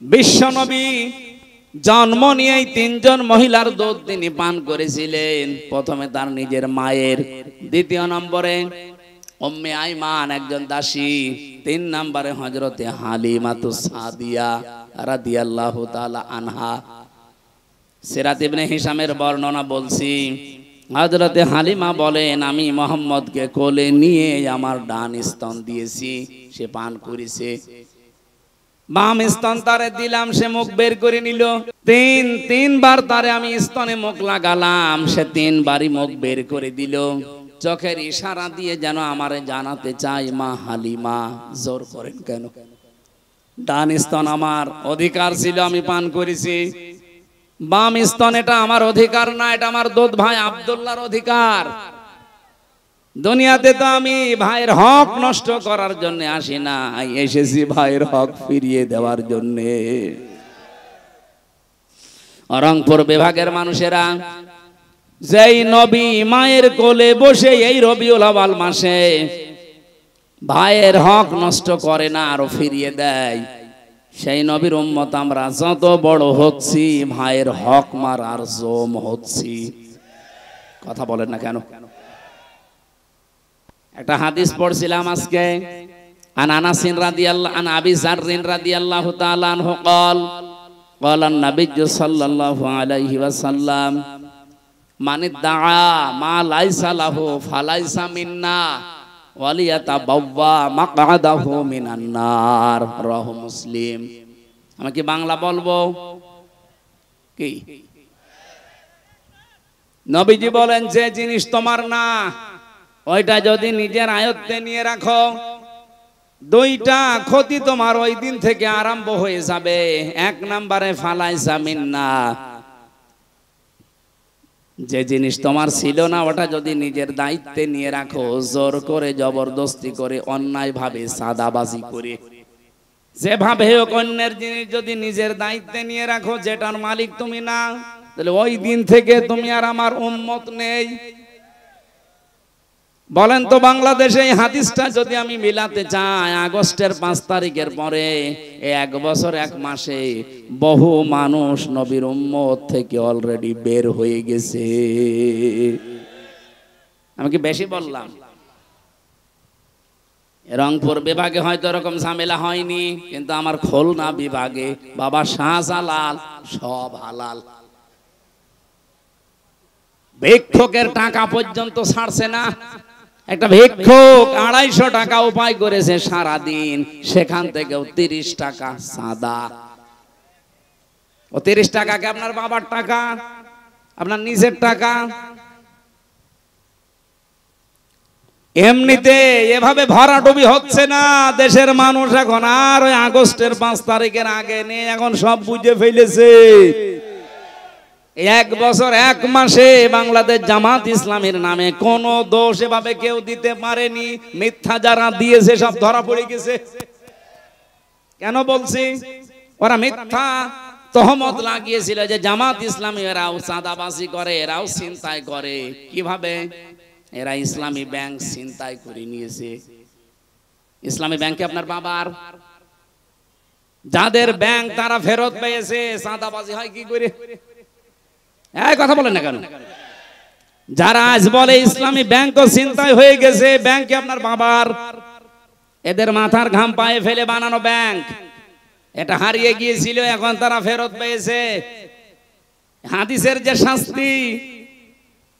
বিশ্বনবী জন্ম নিয়েই তিনজন মহিলার দুধ তিনি পান করেছিলেন। প্রথমে তার নিজের মায়ের, দ্বিতীয় নম্বরে উম্মে আইমান একজন দাসী, তিন নম্বরে হযরতে হালিমাতুস সাদিয়া রাদিয়াল্লাহু তাআলা আনহা। সিরাত ইবনে হিশামের বর্ণনা বলছি, হযরতে হালিমা বলেন, আমি মুহাম্মদকে কোলে নিয়ে আমার ডান স্তন দিয়েছি, সে পান করেছে। বাম স্তন তারে দিলাম, সে মুখ বের করে নিল। তিনবার তারে আমি স্তনে মুখ লাগালাম, সে তিনবারই মুখ বের করে দিল। চোখের ইশারা দিয়ে যেন আমারে জানাতে চাই, মা হালিমা জোর করেন কেন? ডান স্তন আমার অধিকার ছিল, আমি পান করেছি। বাম স্তন এটা আমার অধিকার না, এটা আমার দুধ ভাই আব্দুল্লাহর অধিকার। দুনিয়াতে তো আমি ভাইয়ের হক নষ্ট করার জন্য আসি না, এসেছি ভাইয়ের হক ফিরিয়ে দেওয়ার জন্য। রংপুর বিভাগের মানুষেরা, যেই নবী মায়ের কোলে বসে এই রবিউল আউয়াল মাসে ভাইয়ের হক নষ্ট করে না, আরো ফিরিয়ে দেয়, সেই নবীর উম্মত আমরা যত বড় হচ্ছি, ভাইয়ের হক মারার জম হচ্ছি। কথা বলেন না কেন? একটা হাদিস পড়ছিলাম আজকে, আন আনাসিন রাদিয়াল্লাহু আন আবি যাররিন রাদিয়াল্লাহু তাআলা আনহু قال قال النبي صلى الله عليه وسلم من ادعى ما ليس له فليس منا ওয়ালিয়াতাবাওয়া মাকআদাহু মিনান নার, রাহু মুসলিম। আমি কি বাংলা বলবো? কি নবীজি বলেন, যে জিনিস তোমার না ওইটা যদি নিজের আয়ত্তে নিয়ে রাখো, দুইটা ক্ষতি তোমার ওই দিন থেকে আরম্ভ হয়ে যাবে। এক নম্বরে ফালাইসা মিন্না, যে জিনিস তোমার ছিল না ওটা যদি নিজের দায়িত্বে নিয়ে রাখো, জোর করে জবরদস্তি করে অন্যায় ভাবে সাদাবাজি করে, যেভাবে হোক অন্যের জিনিস যদি নিজের দায়িত্বে নিয়ে রাখো, যেটার মালিক তুমি না, তাহলে ওই দিন থেকে তুমি আর আমার উম্মত নেই। বলেন তো, বাংলাদেশে এই হাদিসটা যদি আমি মিলাতে চাই, আগস্টের 5 তারিখের পরে এক বছর 1 মাসে বহু মানুষ নবীর উম্মত থেকে অলরেডি বের হয়ে গেছে। আমি কি বেশি বললাম? রংপুর বিভাগে হয়তো এরকম ঝামেলা হয়নি, কিন্তু আমার খুলনা বিভাগে বাবা শাহজালাল সব হালাল। ভিক্ষুকের টাকা পর্যন্ত ছাড়ছে না। একটা ভিক্ষুক 250 টাকা উপায় করেছে সারাদিন, সেখান থেকেও 30 টাকা সাদা। ও 30 টাকা কি আপনার বাবার টাকা, আপনার নিজের টাকা? এমনিতে এভাবে ভরাডুবি হচ্ছে না দেশের মানুষ এখন, আর ওই আগস্টের 5 তারিখের আগে নেই, এখন সব বুঝে ফেলেছে। 1 বছর 1 মাসে বাংলাদেশ জামাত ইসলামের নামে কোন দোষ এভাবে কেউ দিতে পারেনি। মিথ্যা যারা দিয়েছে সব ধরা পড়ে গেছে। কেন বলছি? ওরা মিথ্যা তহমত লাগিয়েছিল যে জামাত ইসলামী এরাও চাঁদাবাজি করে, এরাও ছিনতাই করে। কিভাবে? এরা ইসলামী ব্যাংক ছিনতাই করে নিয়েছে। ইসলামী ব্যাংকে আপনার বাবার, যাদের ব্যাংক তারা ফেরত পেয়েছে, চাঁদাবাজি হয় কি করে? এই কথা বলেন না কেন? যারা আজ বলে ইসলামী ব্যাংকও ছিনতাই হয়ে গেছে, ব্যাংকে আপনার বাবার, এদের মাথার ঘাম পায়ে ফেলে বানানো ব্যাংক, এটা হারিয়ে গিয়েছিল, এখন তারা ফেরত পেয়েছে। হাদিসের যে শাস্তি,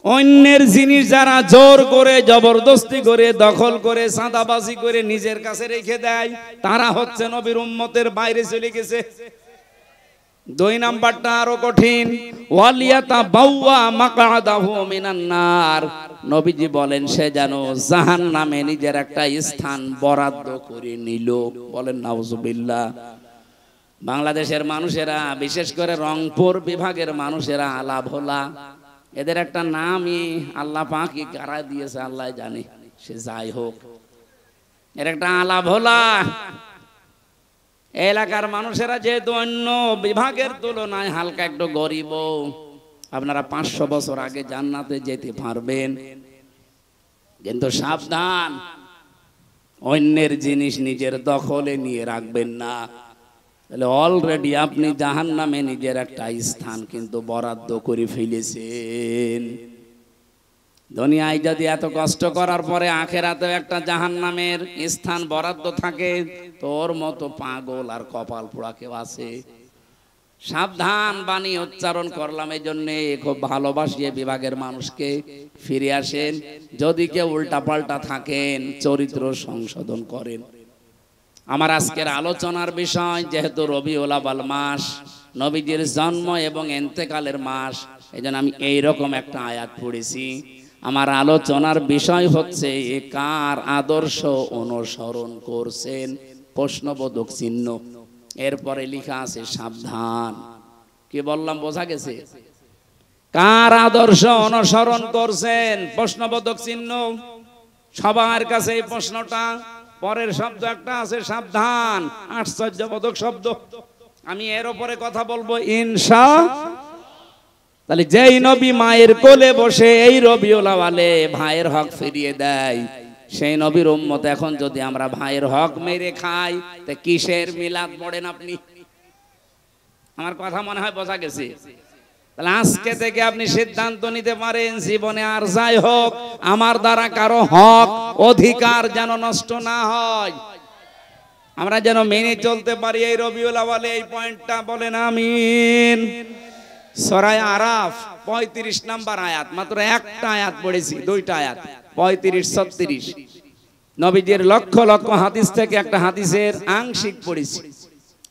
অন্যের জিনিস যারা জোর করে জবরদস্তি করে দখল করে চাঁদাবাজি করে নিজের কাছে রেখে দেয়, তারা হচ্ছে নবীর উম্মতের বাইরে চলে গেছে। 2 নাম্বারটা আরো কঠিন, ওয়ালিয়াতাবাওয়া মাকআদাহু মিনান নার। নবীজি বলেন, সে যেন জাহান্নামে নিজের একটা স্থান বরাদ্দ করে নিল। বলেন নাউজুবিল্লাহ। বাংলাদেশের মানুষেরা, বিশেষ করে রংপুর বিভাগের মানুষেরা আলা ভোলা, এদের একটা নামই আল্লাহ পাকই কারা দিয়েছে আল্লাহ জানে। সে যাই হোক, এর একটা আলা ভোলা। এলাকার মানুষেরা যেহেতু অন্য বিভাগের তুলনায় হালকা একটু গরিব, আপনারা 500 বছর আগে জান্নাতে যেতে পারবেন, কিন্তু সাবধান, অন্যের জিনিস নিজের দখলে নিয়ে রাখবেন না। তাহলে অলরেডি আপনি জাহান্নামে নিজের একটা স্থান কিন্তু বরাদ্দ করে ফেলেছেন। দুনিয়ায় যদি এত কষ্ট করার পরে আখেরাতেও একটা জাহান্নামের স্থান বরাদ্দ থাকে, তোর মতো পাগল আর কপাল পোড়া কেউ আছে? সাবধান বাণী উচ্চারণ করলাম এই জন্যে, খুব ভালোবাসিয়ে বিভাগের মানুষকে ফিরে আসেন। যদি কেউ উল্টা পাল্টা থাকেন, চরিত্র সংশোধন করেন। আমার আজকের আলোচনার বিষয় যেহেতু রবিউল আউয়াল মাস, নবীজির জন্ম এবং ইন্তেকালের মাস, এই জন্য আমি এইরকম একটা আয়াত পড়েছি। আমার আলোচনার বিষয় হচ্ছে কার আদর্শ অনুসরণ করছেন, প্রশ্নবোধক চিহ্ন। এরপরে লেখা আছে সাবধান। কি বললাম বোঝা গেছে? কার আদর্শ অনুসরণ করছেন, প্রশ্নবোধক চিহ্ন। সবার কাছে এই প্রশ্নটা। পরের শব্দ একটা আছে সাবধান, আশ্চর্যবোধক শব্দ। আমি এর উপরে কথা বলবো ইনশাআল্লাহ। তাহলে যেই নবী মায়ের কোলে বসে এই রবিউল আউয়ালে ভাইয়ের হক ফিরিয়ে দেয়, সেই নবীর উম্মত এখন যদি আমরা ভাইয়ের হক মেরে খাই, তা কিসের মিলাদ পড়েন আপনি? আমার কথা মনে হয় বোঝা গেছে। তাহলে আজকে থেকে আপনি সিদ্ধান্ত নিতে পারেন, জীবনে আর যাই হোক আমার দ্বারা কারো হক অধিকার যেন নষ্ট না হয়, আমরা যেন মেনে চলতে পারি এই রবিউল আউয়ালে। এই পয়েন্টটা বলেন আমিন। সূরা আরাফ 35 নাম্বার আয়াত, মাত্র একটা আয়াত পড়েছি, দুইটা আয়াত 35-36। নবীজির লক্ষ লক্ষ হাদিস থেকে একটা হাদিসের আংশিক পড়েছি।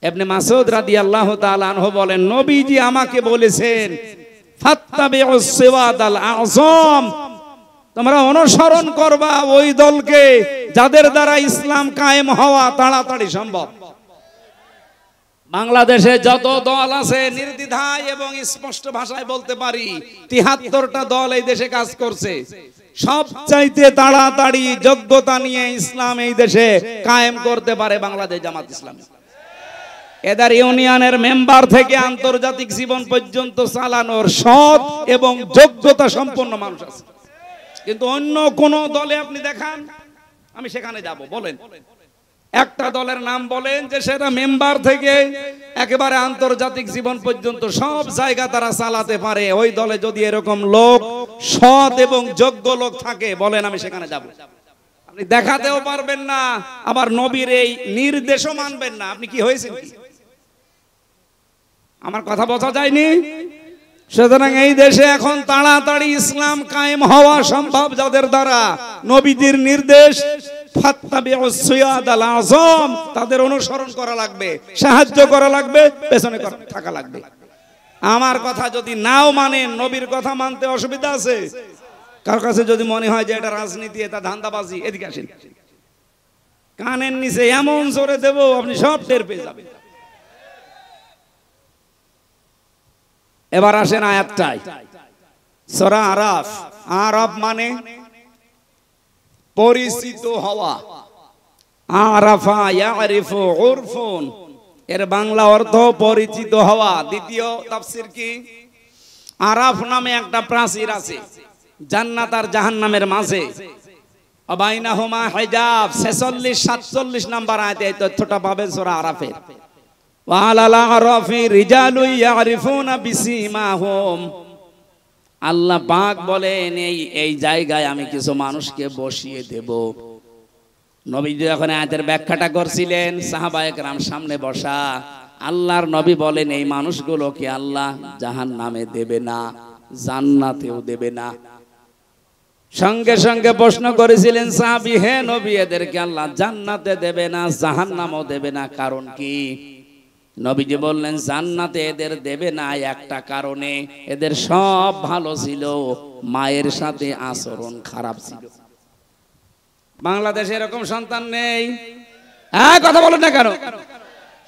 ইবনে মাসউদ রাদিয়াল্লাহু তাআলা আনহু বলেন, নবীজি আমাকে বলেছেন ফাত্তাবিউস সিওয়াদাল আযম, তোমরা অনুসরণ করবা ওই দলকে যাদের দ্বারা ইসলাম কায়েম হওয়া তাড়াতাড়ি সম্ভব। বাংলাদেশে যত দল আছে নির্দ্বিধায় এবং স্পষ্ট ভাষায় বলতে পারি ৭৩টা দল এই দেশে কাজ করছে। সবচাইতে তাড়াতাড়ি যোগ্যতা নিয়ে ইসলাম এই দেশে কায়েম করতে পারে বাংলাদেশ জামাত ইসলামী। এদের ইউনিয়নের মেম্বার থেকে আন্তর্জাতিক জীবন পর্যন্ত চালানোর সৎ এবং যোগ্যতা সম্পন্ন মানুষ আছে। কিন্তু অন্য কোন দলে আপনি দেখান, আমি সেখানে যাব, বলেন একটা দলের নাম বলেন যে সেটা মেম্বার থেকে একেবারে আন্তর্জাতিক জীবন পর্যন্ত সব জায়গা তারা চালাতে পারে। ওই দলে যদি এরকম লোক, সৎ এবং যোগ্য লোক থাকে, বলেন আমি সেখানে যাব। আপনি দেখাতেও পারবেন না, আবার নবীর এই নির্দেশও মানবেন না। আপনি কি হয়েছেন? আমার কথা বোঝা যায়নি? সুতরাং এই দেশে এখন তাড়াতাড়ি ইসলাম কায়েম হওয়া সম্ভব যাদের দ্বারা নবীজির নির্দেশ ফাত্তাবিউস সিওয়াদাল আযম, তাদের অনুসরণ করা লাগবে, সাহায্য করা লাগবে, পেছনে থাকা লাগবে। আমার কথা যদি নাও মানেন, নবীর কথা মানতে অসুবিধা আছে? কার কাছে যদি মনে হয় যে এটা রাজনীতি, এটা ধান্দাবাজি, এদিকে আসেন, কানের নিচে এমন জোরে দেব আপনি সব টের পেয়ে যাবেন। এবার আসেন আয়াতটায়, সূরা আরাফ। আরাফ মানে পরিচিত হওয়া। আরাফা ইয়ারিফু উরফুন, এর বাংলা অর্থ পরিচিত হওয়া। দ্বিতীয় তাফসীর কি? আরাফ নামে একটা প্রাচীর আছে জান্নাত আর জাহান্নামের মাঝে, বাইনাহুমা হিজাব। 46-47 নাম্বার আয়াতে এই তথ্যটা পাবেন সূরা আরাফের। ওয়ালাল আরাফি রিজালু ইয়ারিফুনা বিসিমাহুম, আল্লাহ পাক বলেন এই জায়গায় আমি কিছু মানুষকে বসিয়ে দেব। নবীজি যখন আয়াতের ব্যাখ্যাটা করছিলেন, সাহাবায়ে কেরাম সামনে বসা, আল্লাহর নবী বলেন এই মানুষগুলোকে আল্লাহ জাহান্নামে দেবে না, জান্নাতেও দেবে না। সঙ্গে সঙ্গে প্রশ্ন করেছিলেন সাহাবী, হে নবী এদেরকে আল্লাহ জান্নাতে দেবে না, জাহান্নামও দেবে না, কারণ কি? নবীজি বললেন জান্নাতে এদের দেবে না একটা কারণে, এদের সব ভালো ছিল, মায়ের সাথে আচরণ খারাপ ছিল। বাংলাদেশে এরকম সন্তান নেই? হ্যাঁ, কথা বলেন না কেন?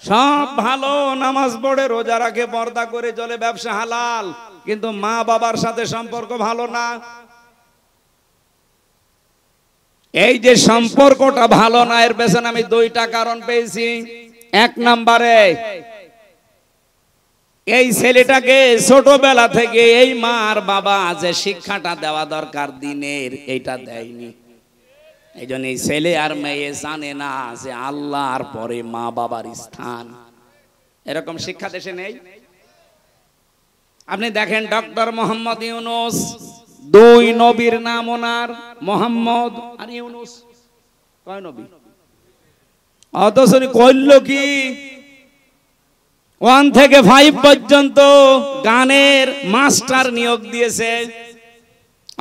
সব ভালো, নামাজ পড়ে, রোজা রাখে, পর্দা করে চলে, ব্যবসা হালাল, কিন্তু মা বাবার সাথে সম্পর্ক ভালো না। এই যে সম্পর্কটা ভালো না, এর পেছনে আমি দুইটা কারণ পেয়েছি। এক নম্বরে এই ছেলেটাকে ছোটবেলা থেকে এই মা আর বাবা যে শিক্ষাটা দেওয়া দরকার দিনের, এইটা দেয়নি। এই জন্য এই ছেলে আর মেয়ে জানে না যে আল্লাহর পরে মা বাবার স্থান। এরকম শিক্ষা দেশে নেই। আপনি দেখেন ডক্টর মোহাম্মদ ইউনূস, দুই নবীর নাম ওনার, মোহাম্মদ আর ইউনূস, কয় নবী? অথচ কইল কি 1 থেকে 5 পর্যন্ত গানের মাস্টার নিয়োগ দিয়েছে,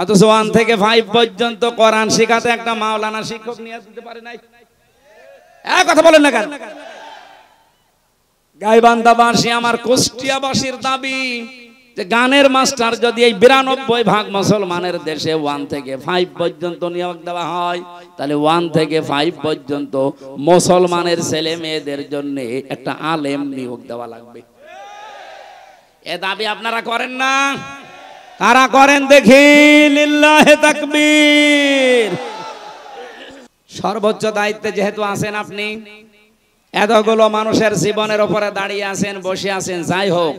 অথচ 1 থেকে 5 পর্যন্ত কোরআন শেখাতে একটা মাওলানা শিক্ষক নিয়োগ দিতে পারে নাই। এক কথা বলেন না কেন? গাইবান্ধাবাসী, আমার কুষ্টিয়াবাসীর দাবি যে গানের মাস্টার যদি এই 92% মুসলমানের দেশে 1 থেকে 5 পর্যন্ত নিয়োগ দেওয়া হয়, তাহলে 1 থেকে 5 পর্যন্ত মুসলমানের ছেলে মেয়েদের জন্য একটা আলেম নিয়োগ দেওয়া লাগবে। এ দাবি আপনারা করেন না? কারা করেন দেখি? লিল্লাহে তাকবীর। সর্বোচ্চ দায়িত্বে যেহেতু আছেন আপনি, এতগুলো মানুষের জীবনের উপরে দাঁড়িয়ে আছেন, বসে আছেন, যাই হোক,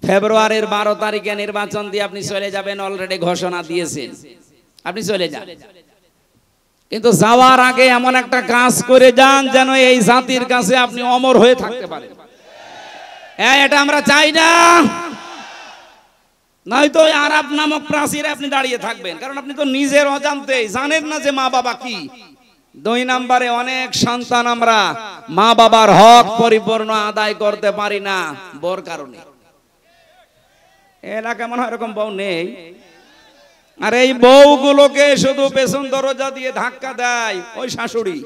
ফেব্রুয়ারির 12 তারিখে নির্বাচন দিয়ে আপনি চলে যাবেন, অলরেডি ঘোষণা দিয়েছেন, আপনি চলে যান। কিন্তু যাওয়ার আগে এমন একটা কাজ করে যান যেন এই জাতির কাছে আপনি অমর হয়ে থাকতে পারেন। এটা আমরা চাই না, নয়তো আরাব নামক প্রাচীরে আপনি দাঁড়িয়ে থাকবেন, কারণ আপনি তো নিজের অজান্তেই জানেন না যে মা বাবা কি। 2 নম্বরে, অনেক সন্তান আমরা মা বাবার হক পরিপূর্ণ আদায় করতে পারি না বোর কারণে। এলাকা মনে হয় এরকম বউ নেই, আর এই বউগুলোকে শুধু পেছন দরজা দিয়ে ধাক্কা দেয় ওই শাশুড়ি।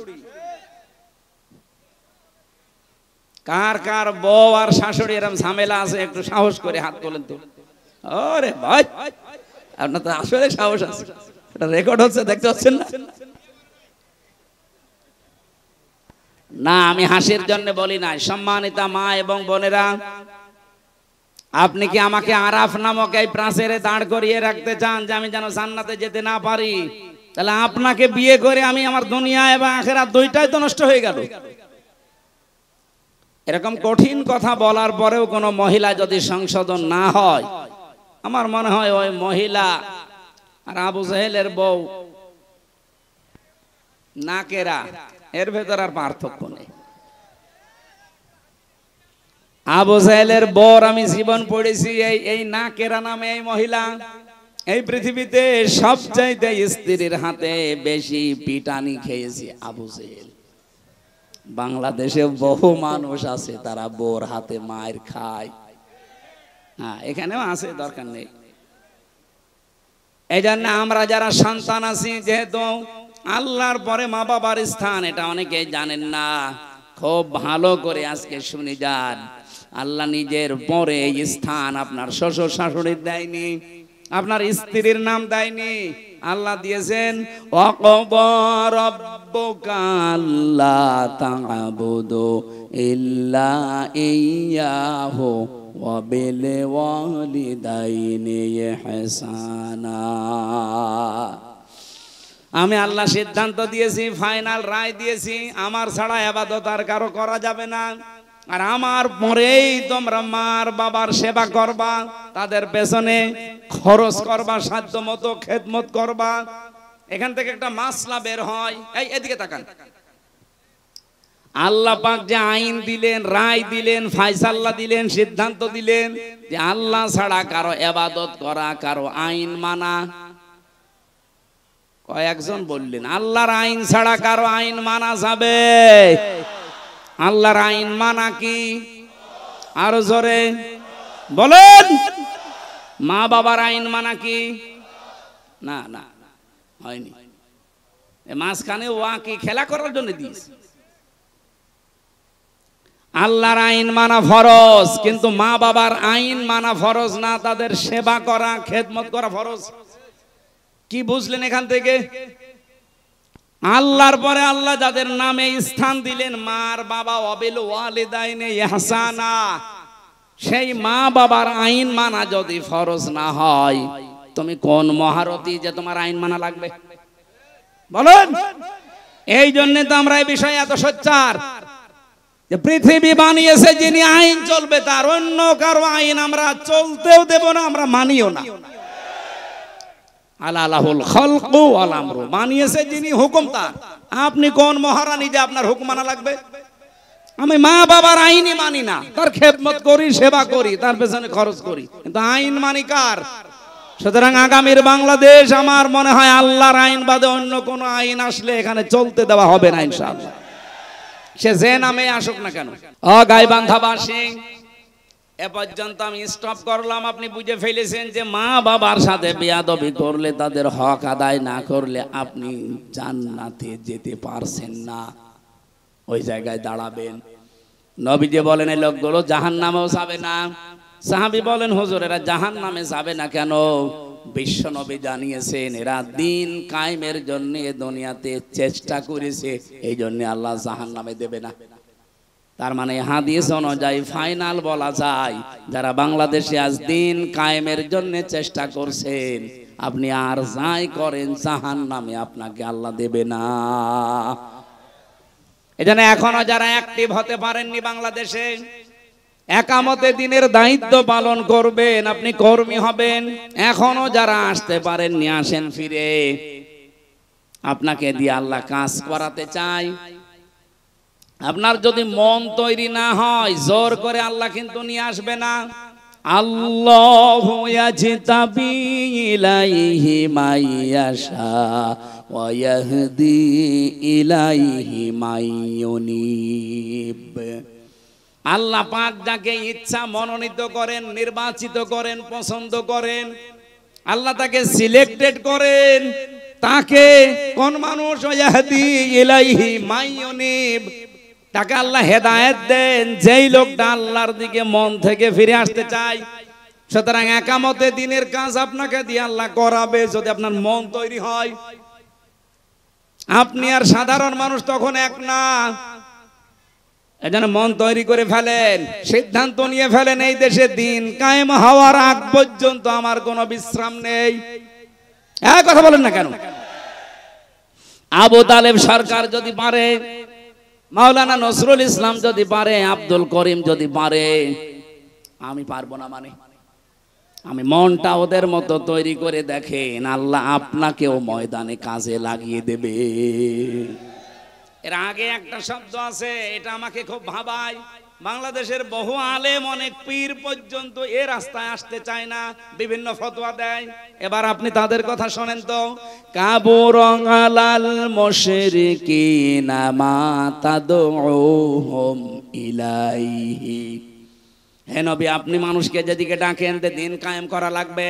কার কার বউ আর শাশুড়ি এরকম ঝামেলা আছে একটু সাহস করে হাত তোলেন তো। আরে ভাই, আপনার তো আসলে সাহস আছে, এটা রেকর্ড হচ্ছে, দেখতে পাচ্ছেন না? না, আমি হাসির জন্য বলি না। সম্মানিতা মা এবং বোনেরা, আপনি কি আমাকে আরাফ নামক এই প্রাচীরে দাঁড় করিয়ে রাখতে চান যে আমি যেন জান্নাতে যেতে না পারি? তাহলে আপনাকে বিয়ে করে আমি আমার দুনিয়া এবং আখিরাত দুইটাই তো নষ্ট হয়ে গেল। এরকম কঠিন কথা বলার পরেও কোনো মহিলা যদি সংশোধন না হয়, আমার মনে হয় ওই মহিলা আর আবু জাহেলের বউ নাকেরা, এর ভেতর আর পার্থক্য নেই। আবু জাহেলের বর আমি জীবন পড়েছি, এই নাকেরা নামে এই মহিলা এই পৃথিবীতে সবচাইতে স্ত্রীর হাতে বেশি পিটানি খেয়েছে আবু জাহেল। বাংলাদেশে বহু মানুষ আছে তারা বোর হাতে মায়ের খায়, হ্যাঁ এখানেও আছে, দরকার নেই। এই জন্য আমরা যারা সন্তান আছি, যেহেতু আল্লাহর পরে মা বাবার স্থান, এটা অনেকেই জানেন না, খুব ভালো করে আজকে শুনে যান। আল্লাহ নিজের পরে এই স্থান আপনার শ্বশুর শাশুড়ির দেয়নি, আপনার স্ত্রীর নাম দেয়নি, আল্লাহ দিয়েছেন ওয়াকাদা রাব্বুকা আল্লা তা'বুদু ইল্লা ইয়্যাহু ওয়া বিল ওয়ালিদাইনি ইহসানা। আমি আল্লাহ সিদ্ধান্ত দিয়েছি, ফাইনাল রায় দিয়েছি, আমার ছাড়া ইবাদত আর কারো করা যাবে না, আর আমার পরেই তোমরা মার বাবার সেবা করবা, তাদের পেছনে খরচ করবা, সাধ্য মতো খেদমত করবা। এখান থেকে একটা মাসলা বের হয়, এই এদিকে তাকান। আল্লাহ পাক যে আইন দিলেন, রায় দিলেন, ফায়সালা দিলেন, সিদ্ধান্ত দিলেন যে আল্লাহ ছাড়া কারো ইবাদত করা, কারো আইন মানা। কয়েকজন বললেন আল্লাহর আইন ছাড়া কারো আইন মানা যাবে? আল্লাহর আইন মানা কি? আরো জোরে বলেন। মা বাবার আইন মানা কি? না না, হয়নি। মাঝখানে ওয়া কি খেলা করার জন্য দিয়েছে? আল্লাহর আইন মানা ফরজ, কিন্তু মা বাবার আইন মানা ফরজ না, তাদের সেবা করা, খেদমত করা ফরজ। কি বুঝলেন এখান থেকে? আল্লাহর পরে আল্লাহ যাদের নামে স্থান দিলেন, মার বাবা, ওয়াবিল ওয়ালিদাইনি ইহসানা, সেই মা বাবার আইন মানা যদি ফরজ না হয়, তুমি কোন মহারথী যে তোমার আইন মানা লাগবে? বলেন। এই জন্য তো আমরা এই বিষয়ে এত সোচ্চার যে পৃথিবী বানিয়েছে যিনি, আইন চলবে তার, অন্য কারো আইন আমরা চলতেও দেব না, আমরা মানিও না। আলাহুল খালকু ওয়াল আমরু, বানিয়েছে যিনি, হুকুম তার। আপনি কোন মহারানী যে আপনার হুকুম মানা লাগবে? আমি মা বাবার আইনই মানি না, তার খেদমত করি, সেবা করি, তার পেছনে খরচ করি, কিন্তু আইন মানি কার? সুতরাং আগামীর বাংলাদেশ আমার মনে হয় আল্লাহর আইন বাদে অন্য কোন আইন আসলে এখানে চলতে দেওয়া হবে না ইনশাআল্লাহ, সে যে নামে আসুক না কেন। গাইবান্ধাবাসী, এ পর্যন্ত আমি স্টপ করলাম। আপনি বুঝে ফেলেছেন যে মা বাবার সাথে বেয়াদবি করলে, তাদের হক আদায় না করলে আপনি জান্নাতে যেতে পারছেন না, ওই জায়গায় দাঁড়াবেন। নবীজি বলেন এই লোকগুলো জাহান্নামেও যাবে না। সাহাবী বলেন হুজুর এরা জাহান্নামে যাবে না কেন? বিশ্ব নবী জানিয়েছেন এরা দিন কায়েমের জন্য দুনিয়াতে চেষ্টা করেছে, এই জন্য আল্লাহ জাহান্নামে দেবে না। তার মানে হাদিস অনুযায়ী ফাইনাল বলা যায় যারা বাংলাদেশে আজ দিন কায়েমের জন্য চেষ্টা করছেন, আপনি আর যাই করেন জাহান্নামে আপনাকে আল্লাহ দেবে না। এজন্য এখনো যারা অ্যাক্টিভ হতে পারেননি বাংলাদেশে, একামতে দিনের দায়িত্ব পালন করবেন, আপনি কর্মী হবেন। এখনো যারা আসতে পারেননি আসেন ফিরে, আপনাকে দিয়ে আল্লাহ কাজ করাতে চাই। আপনার যদি মন তৈরি না হয় জোর করে আল্লাহ কিন্তু নিয়ে আসবে না। আল্লাহু ইয়াজতাবি ইলাইহি মাইয়াশা ওয়া ইয়াহদি ইলাইহি মাইয়ুনিব। আল্লাহ পাক যাকে ইচ্ছা মনোনীত করেন, নির্বাচিত করেন, পছন্দ করেন, আল্লাহ তাকে সিলেক্টেড করেন। তাকে কোন মানুষ? ইয়াহদি ইলাইহি মাইয়ুনিব, তাকে আল্লাহ হেদায়েত দেন যেই লোকটা আল্লাহর দিকে মন থেকে ফিরে আসতে চায়। সুতরাং একামতে দিনের কাজ আপনাকে দিয়ে আল্লাহ করাবে যদি আপনার মন তৈরি হয়। আপনি আর সাধারণ মানুষ তখন এক না। এজন্য মন তৈরি করে ফেলেন, সিদ্ধান্ত নিয়ে ফেলেন এই দেশে দিন কায়েম হওয়ার আগ পর্যন্ত আমার কোনো বিশ্রাম নেই। এক কথা বলেন না কেন? আবু তালেব সরকার যদি পারে, মাওলানা নজরুল ইসলাম যদি পারে, আব্দুল করিম যদি পারে, আমি পারবো না? মানে আমি মনটা ওদের মতো তৈরি করে দেখেন, আল্লাহ আপনাকেও ময়দানে কাজে লাগিয়ে দেবে। এর আগে একটা শব্দ আছে, এটা আমাকে খুব ভাবায়। বাংলাদেশের বহু আলেম, অনেক পীর পর্যন্ত এ রাস্তায় আসতে চায় না, বিভিন্ন ফতোয়া দেয়। এবার আপনি তাদের কথা শোনেন তো। কাবুরং আলাল মুশরিকিনা মা তাদউহুম ইলাইহি। হে নবী, আপনি মানুষকে যেদিকে ডাকেন দিন কায়েম করা লাগবে,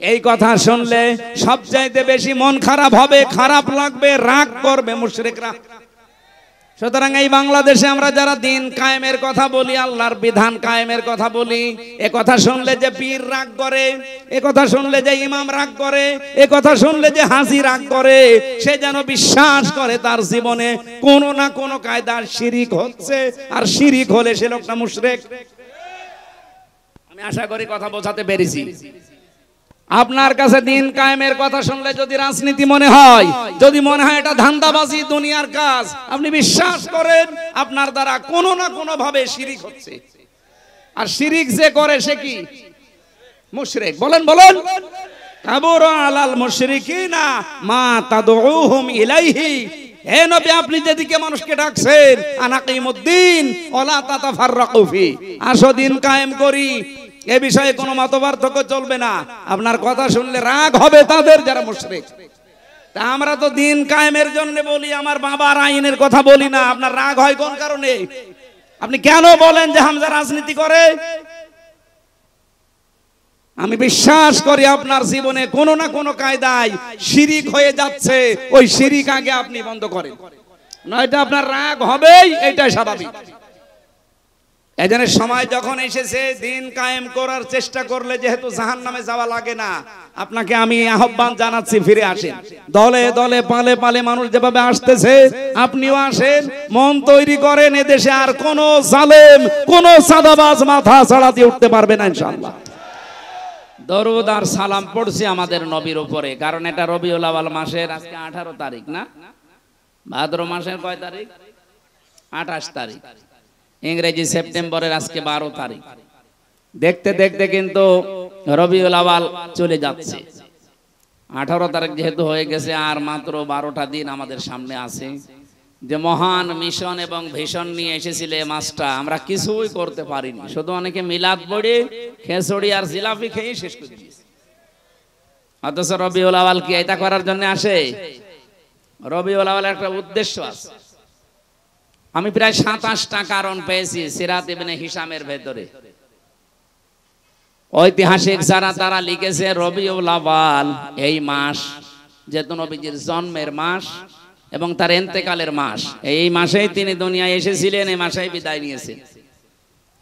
এই কথা শুনলে সবচাইতে বেশি মন খারাপ হবে, খারাপ লাগবে, রাগ করবে মুশরিকরা। সুতরাং এই বাংলাদেশে আমরা যারা দিন কায়েমের কথা বলি, আল্লাহর বিধান কায়েমের কথা বলি, এ কথা শুনলে যে পীর রাগ করে, এ কথা শুনলে যে ইমাম রাগ করে, এ কথা শুনলে যে হাজী রাগ করে, সে যেন বিশ্বাস করে তার জীবনে কোনো না কোনো কায়দার শিরিক হচ্ছে, আর শিরিক হলে সে লোকটা মুশরিক। আমি আশা করি কথা বোঝাতে পেরেছি। আপনার কাছে দিন কায়েমের কথা শুনলে যদি রাজনীতি মনে হয়, যদি মনে হয় এটা ধান্দাবাজি, দুনিয়ার কাজ, আপনি বিশ্বাস করেন আপনার দ্বারা কোনো না কোনো ভাবে শিরিক হচ্ছে। আর শিরিক যে করে সে কি? মুশরিক। বলেন বলেন। কাবুরা আলাল মুশরিকিনা মা তাদউহুম ইলাইহি। হে নবী, আপনি যেদিকে মানুষকে ডাকছেন, আনাকিমুদ্দিন ওয়ালা তাতাফাররাকু ফি, আসো দিন কায়েম করি, এ বিষয়ে কোনো মতপার্থক্য চলবে না। আপনার কথা শুনলে রাগ হবে তাদের যারা মুশরিক। তা আমরা তো দিন কায়েমের জন্য বলি, আমার বাবার আইনের কথা বলি না। আপনার রাগ হয় কোন কারণে? আপনি কেন বলেন যে হামজা রাজনীতি করে? আমি বিশ্বাস করি আপনার জীবনে কোনো না কোনো কায়দায় শিরিক হয়ে যাচ্ছে, ওই শিরিক আগে আপনি বন্ধ করেন, নয়তো আপনার রাগ হবেই, এটাই স্বাভাবিক। এজন্য সময় যখন এসেছে দিন কায়েম করার চেষ্টা করলে যেহেতু জাহান্নামে যাওয়া লাগে না, আপনাকে আমি আহ্বান জানাচ্ছি ফিরে আসেন। দলে দলে পালে পালে মানুষ যেভাবে আসতেছে আপনিও আসেন, মন তৈরি করেন। এদেশে আর কোন জালেম, কোন সাদাবাজ মাথা ছাড়া দিয়ে উঠতে পারবে না ইনশাআল্লাহ। দরুদ আর সালাম পড়ছি আমাদের নবীর উপরে, কারণ এটা রবিউল আউয়াল মাসের আজকে 18 তারিখ না, ভাদ্র মাসের কয় তারিখ? 28 তারিখ। ইংরেজি সেপ্টেম্বরের আজকে 12 তারিখ। দেখতে দেখতে কিন্তু রবিউল আউয়াল চলে যাচ্ছে। 18 তারিখ যেহেতু হয়ে গেছে, আর মাত্র 12টা দিন আমাদের সামনে আছে। যে মহান মিশন এবং ভিশন নিয়ে এসেছিলে মাসটা আমরা কিছুই করতে পারিনি, শুধু অনেকে মিলাদ পড়ে খেচড়ি আর জিলাপি খেয়ে শেষ করে দিয়েছে। অথচ রবিউল আউয়াল কি এটা করার জন্য আসে? রবিউল আউয়ালের একটা উদ্দেশ্য আছে। আমি প্রায় 27টা কারণ পেয়েছি সিরাত ইবনে হিশামের ভেতরে। ঐতিহাসিক যারা তারা লিখেছে রবিউল আউয়াল এই মাস যেহেতু নবীজির জন্মের মাস এবং তার ইন্তেকালের মাস, এই মাসেই তিনি দুনিয়ায় এসেছিলেন, এই মাসেই বিদায় নিয়েছেন।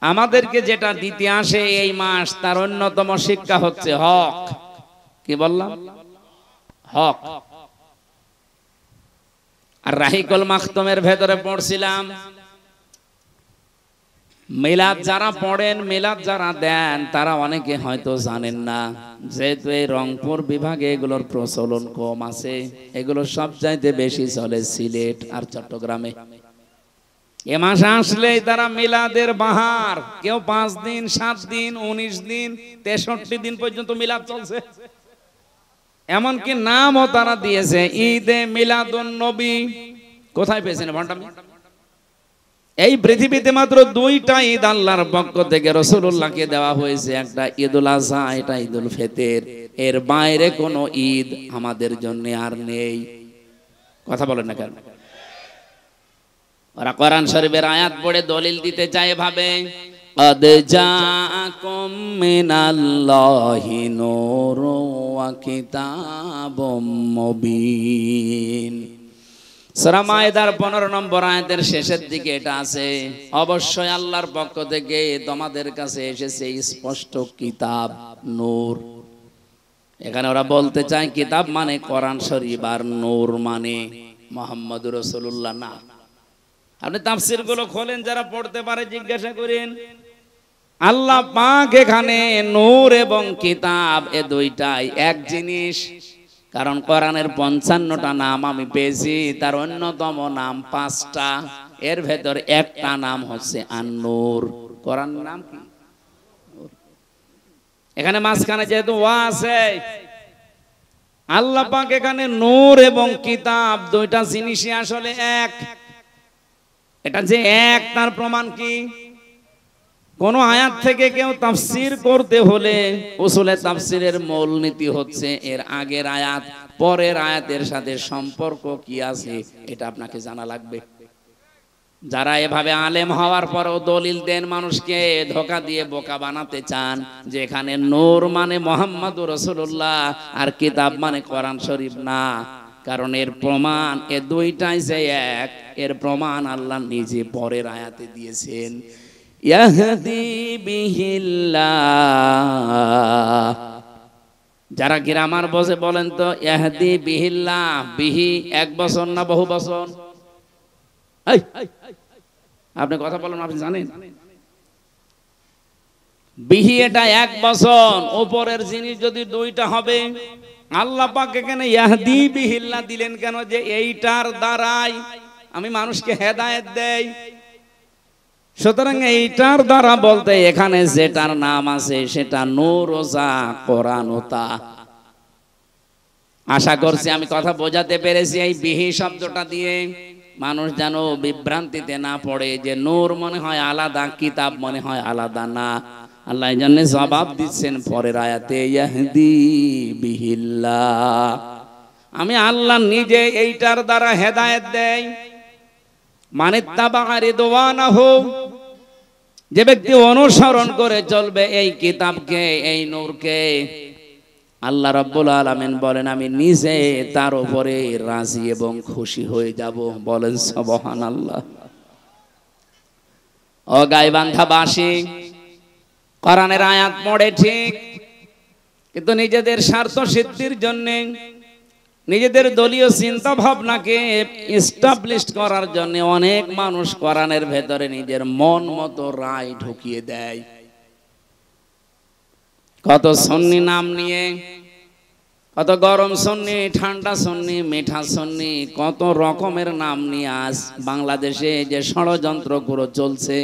আমাদেরকে যেটা দিতে আসে এই মাস, তার অন্যতম শিক্ষা হচ্ছে হক। কি বললাম? হক। আর রাহিকুল মাখতুমের ভেতরে পড়ছিলাম মিলাদ যারা পড়েন, মিলাদ যারা দেন, তারা অনেকে হয়তো জানেন না, যেহেতু এই রংপুর বিভাগে এগুলোর প্রচলন কম আছে, এগুলো সব চাইতে বেশি চলে সিলেট আর চট্টগ্রামে। এ মাস আসলেই তারা মিলাদের বাহার, কেউ 5 দিন 7 দিন 19 দিন 63 দিন পর্যন্ত মিলাদ চলছে। এমনকি নামও তারা দিয়েছে ঈদে মিলাদুন নবী। কোথায় পেয়েছেন ভণ্ডামি? এই পৃথিবীতে মাত্র 2টা ঈদ আল্লাহর পক্ষ থেকে রাসূলুল্লাহকে দেওয়া হয়েছে, একটা ঈদুল আযহা, এটা ঈদুল ফিতর। এর বাইরে কোনো ঈদ আমাদের জন্য আর নেই। কথা বলেন না কেন? ওরা কোরআন শরীফের আয়াত পড়ে দলিল দিতে চায় ভাবে قد جاءكم من الله نور وكتاب مبين। সূরা মায়েদার 15 নম্বর আয়াতের শেষের দিকে এটা আছে, অবশ্যই আল্লাহর পক্ষ থেকে তোমাদের কাছে এসেছে স্পষ্ট কিতাব, নূর। এখানে ওরা বলতে চায় কিতাব মানে কোরআন শরীফ আর নূর মানে মুহাম্মদুর রাসূলুল্লাহ না। আপনি তাফসীর গুলো খোলেন, যারা পড়তে পারে জিজ্ঞাসা করেন। আল্লাহ পাক এখানে নূর এবং কিতাব এ দুইটাই এক জিনিস। কারণ কোরআনের 55টা নাম আমি পেয়েছি, তার অন্যতম নাম 5টা, এর ভেতর একটা নাম হচ্ছে আন-নূর। কোরআনের নাম কি? এখানে মাঝখানে যেহেতু ওয়া আছে, আল্লাহ পাক এখানে নূর এবং কিতাব দুইটা জিনিসই আসলে এক। এটা যে এক তার প্রমাণ কি? কোন আয়াত থেকে কেউ তাফসীর করতে হলে উসুলে তাফসীরের মূল নীতি হচ্ছে এর আগের আয়াত পরের আয়াতের সাথে সম্পর্ক কি আছে, এটা আপনাকে জানা লাগবে। যারা এভাবে আলেম হওয়ার পরেও দলিল দেন, মানুষকে ধোঁকা দিয়ে বোকা বানাতে চান যে এখানে নূর মানে মুহাম্মদুর রাসূলুল্লাহ আর কিতাব মানে কোরআন শরীফ, না। কারণ এর প্রমাণ এ দুইটাই যে এক, এর প্রমাণ আল্লাহ নিজে পরের আয়াতে দিয়েছেন। ইয়াহদি বিহিল্লাহ। যারা গ্রামার বসে বলেন তো ইয়াহদি বিহিল্লাহ, বিহি 1 বছর না বহু বছর? আপনি কথা বলেন, আপনি জানেন বিহি এটা 1 বছর, উপরের জিনিস যদি 2টা হবে। আল্লাহ পাক এখানে ইয়াহদি বিহিল্লাহ দিলেন কেন? যে এইটার দ্বারাই আমি মানুষকে হেদায়েত দেই। সুতরাং এইটার দ্বারা বলতে এখানে যেটার নাম আছে সেটা নূর ও যা কোরআন ও তা। আশা করছি আমি কথা বোঝাতে পেরেছি এই বিহি শব্দটা দিয়ে, মানুষ যেন বিভ্রান্তিতে না পড়ে যে নূর মনে হয় আলাদা, কিতাব মনে হয় আলাদা। না, আল্লাহ এই জন্য জবাব দিচ্ছেন পরের আয়াতে ইয়াহদি বিহিল্লাহ, আমি আল্লাহ নিজে এইটার দ্বারা হেদায়েত দেই। মানে তাবা রিদওয়ানাহু, যে ব্যক্তি অনুসরণ করে চলবে এই কিতাবকে, এই নূরকে, আল্লাহ রাব্বুল আলামিন বলেন আমি নিজে তার উপরে রাজি এবং খুশি হয়ে যাব। বলেন সুবহানাল্লাহ। ও গাইবান্ধাবাসী, কোরআনের আয়াত পড়ে ঠিক, কিন্তু নিজেদের স্বার্থ সিদ্ধির জন্য, নিজেদের দলীয় চিন্তা ভাবনাকে এস্টাবলিশ করার জন্য অনেক মানুষ কোরআনের ভেতরে নিজের মন মতো রায় ঢুকিয়ে দেয়। কত সুন্নি নাম নিয়ে, কত গরম সুন্নি, ঠান্ডা সুন্নি, মিঠা সুন্নি, কত রকমের নাম নিয়ে আজ বাংলাদেশে যে ষড়যন্ত্র গুলো চলছে,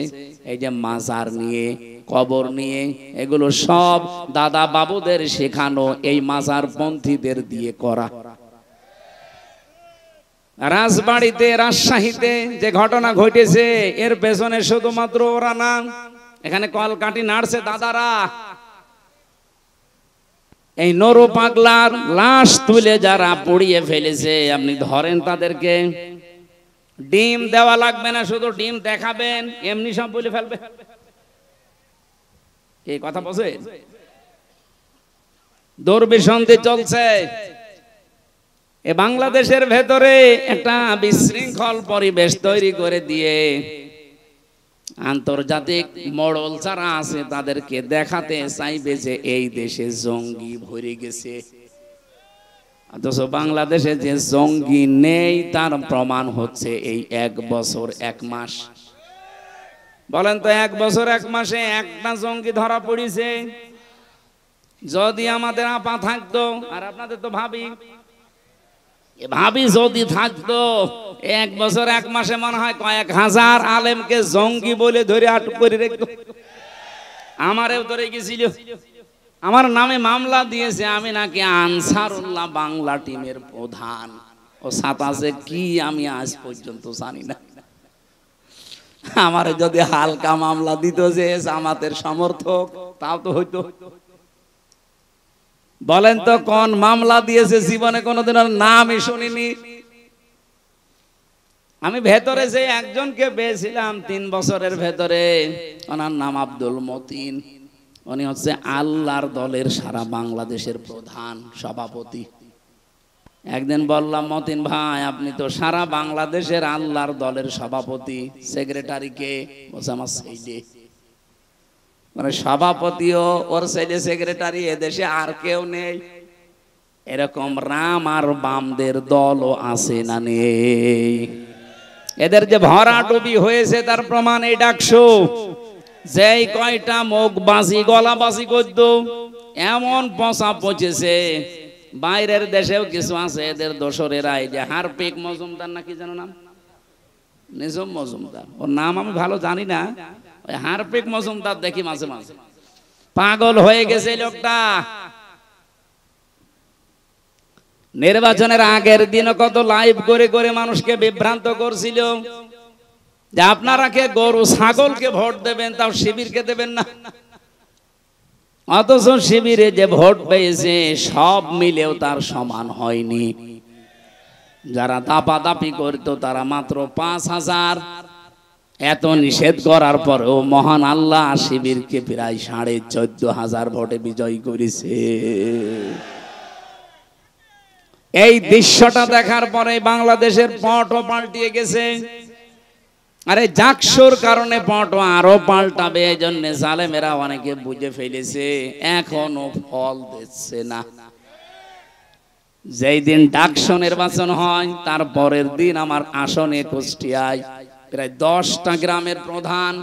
এই যে মাজার নিয়ে, কবর নিয়ে, এগুলো সব দাদা বাবুদের শেখানো এই মাজার পন্থীদের দিয়ে করা। রাজবাড়িতে রাজশাহীতে যে ঘটনা ঘটেছে এর পেছনে শুধুমাত্র ওরা না, এখানে কলকাঠি নাড়ছে দাদারা। এই নরু পাগলার লাশ তুলে যারা পুড়িয়ে ফেলেছে, আপনি ধরেন তাদেরকে। ডিম দেওয়া লাগবে না, শুধু ডিম দেখাবেন, এমনি সব বলে ফেলবে। এই কথা বলছে, দুর্বিসন্ধি চলছে। এ বাংলাদেশের ভেতরে একটা বিশৃঙ্খল পরিবেশ তৈরি করে দিয়ে আন্তর্জাতিক মডেল যারা আছে তাদেরকে দেখাতে চাইবে যে এই দেশে জঙ্গি ভরে গেছে। অথচ বাংলাদেশে যে জঙ্গি নেই তার প্রমাণ হচ্ছে এই 1 বছর 1 মাস। বলেন তো 1 বছর 1 মাসে একটা জঙ্গি ধরা পড়েছে? যদি আমাদের আপা থাকতো, আর আপনাদের তো ভাবি যদি থাকতো, 1 বছর 1 মাসে মনে হয় কয়েক হাজার আলেমকে জঙ্গি বলে ধরে আটক করে রাখতো। আমারও ধরে গেছিল, আমার নামে মামলা দিয়েছে, আমি নাকি আনসারুল্লাহ বাংলা টিমের প্রধান। ও সাতাশে কি আমি আজ পর্যন্ত জানি না। আমার যদি হালকা মামলা দিত যে জামাতের সমর্থক, তাও তো হইতো। বলেন তো কোন মামলা দিয়েছে? জীবনে কোনোদিন নামই শুনিনি। আমি ভেতরে যে একজনকে পেয়েছিলাম 3 বছরের ভেতরে, ওনার নাম আব্দুল মতিন। উনি হচ্ছে আল্লাহর দলের সারা বাংলাদেশের প্রধান সভাপতি। একদিন বললাম, মতিন ভাই আপনি তো সারা বাংলাদেশের আল্লাহর দলের সভাপতি, সেক্রেটারি কে? বলছে আমার সেইডে। মানে সভাপতিও ওর সাইডে সেক্রেটারি, এদেশে আর কেউ নেই। এরকম রাম আর বামদের দলও আছে না নেই? এদের যে ভরাডুবি হয়েছে তার প্রমাণ এই ডাকসু। যেই কয়টা মুখ বাজি গলা বাজি করত, এমন পচা পচেছে। বাইরের দেশেও কিছু আছে এদের দোসরেরা, এই যে হারপিক মজুমদার নাকি জানো নাম, নিজম মজুমদার, ওর নাম আমি ভালো জানি না। ওই হারপিক মজুমদার দেখি মাঝে মাঝে, পাগল হয়ে গেছে লোকটা। নির্বাচনের আগের দিন কত লাইভ করে করে মানুষকে বিভ্রান্ত করছিল যে আপনারা কে গরু ছাগলকে ভোট দেবেন, তাও শিবিরকে দেবেন না। অথচ শিবিরে যে ভোট পেয়েছে সব মিলেও তার সমান হয়নি। যারা দাপাদাপি করতো তারা মাত্র 5,000। এত নিষেধ করার পরেও মহান আল্লাহ শিবিরকে প্রায় 14,500 ভোটে বিজয়ী করেছে। এই দৃশ্যটা দেখার পরে বাংলাদেশের পটও পাল্টিয়ে গেছে। আরে জাকসুর কারণে পটও আরো পাল্টাবে, এই জন্য জালেমেরা অনেকে বুঝে ফেলেছে, এখনো ফল দিচ্ছে না। যেই দিন ডাকসু নির্বাচন হয় তার পরের দিন আমার আসনে কুষ্টিয়ায় প্রায় 10টা গ্রামের প্রধান,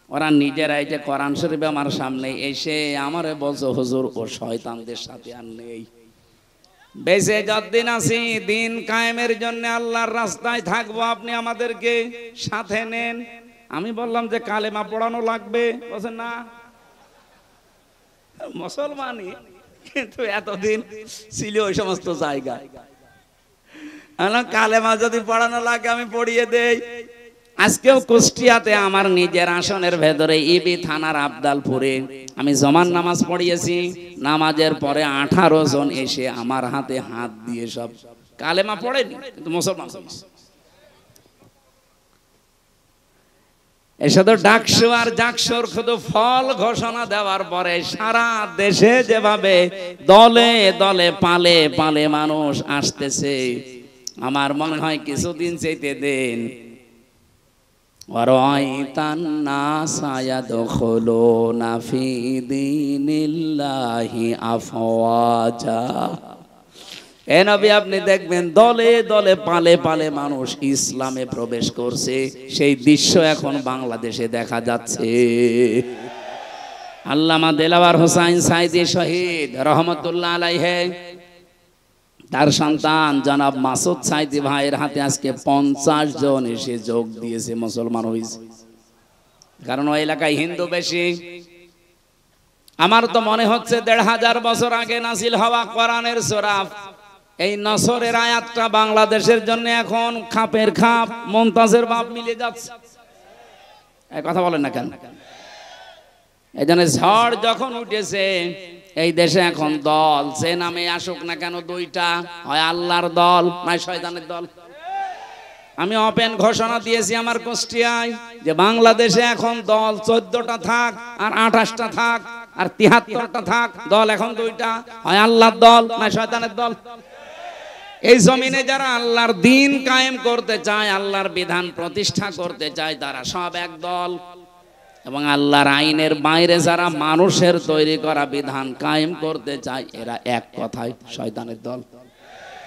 ওরা নিজেরাই যে কোরআন শরীফ আমার সামনে এসে আমারে বলছে, হুজুর ও শয়তানদের সাথে আর নেই, বেঁচে যতদিন আছি দিন কায়েমের জন্য আল্লাহর রাস্তায় থাকবো, আপনি আমাদেরকে সাথে নেন। আমি বললাম যে কালেমা পড়ানো লাগবে, বলছেন না মুসলমানই, কিন্তু এতদিন ছিল ওই সমস্ত জায়গায়। কালেমা যদি পড়ানো লাগে আমি পড়িয়ে দেই। আজকেও কুষ্টিয়াতে আমার নিজের আসনের ভেতরে ইবি থানার আবদালপুরে আমি জমান নামাজ পড়িয়েছি। নামাজের পরে 18 জন এসে আমার হাতে হাত দিয়ে সব কালেমা পড়েনি, কিন্তু মুসলমান। এসব ডাকসু আর জাকসুর শুধু ফল ঘোষণা দেওয়ার পরে সারা দেশে যেভাবে দলে দলে পালে পালে মানুষ আসতেছে, আমার মনে হয় কিছুদিন চাইতে দেন ওয়ারাইতান নাসা ইয়াদখুলুনা ফি দীনিল্লাহি আফওয়াজা। এ নবী আপনি দেখবেন দলে দলে পালে পালে মানুষ ইসলামে প্রবেশ করছে। সেই দৃশ্য এখন বাংলাদেশে দেখা যাচ্ছে। আল্লামা দেলাওয়ার হোসাইন সাইদি শহীদ রহমতুল্লাহ আলাইহি, তার সন্তান জনাব মাসুদ সাইদি ভাইয়ের হাতে আজকে 50 জন এসে যোগ দিয়েছে, মুসলমান হয়েছে। কারণ ওই এলাকায় হিন্দু বেশি। আমার তো মনে হচ্ছে 1500 বছর আগে নাজিল হওয়া কোরআনের সূরা এই নসরের আয়াতটা বাংলাদেশের জন্য এখন খাপের খাপ, মমতাজের বাপ মিলে যাচ্ছে। এই কথা বলেন না কেন? এই জন্য ঝড় যখন উঠেছে এই দেশে এখন দল যে নামে আসুক না কেন দুইটা, হয় আল্লাহর দল নয় শয়তানের দল। আমি ওপেন ঘোষণা দিয়েছি আমার কুষ্টিয়ায় যে বাংলাদেশে এখন দল 14টা থাক আর 28টা থাক আর 73টা থাক, দল এখন দুইটা, হয় আল্লাহর দল নয় শয়তানের দল। এই জমিনে যারা আল্লাহর দ্বীন কায়েম করতে চায়, আল্লাহর বিধান প্রতিষ্ঠা করতে চায়, তারা সব এক দল। এবং আল্লাহর আইনের বাইরে যারা মানুষের তৈরি করা বিধান কায়েম করতে চায়, এরা এক কথায় শয়তানের দল।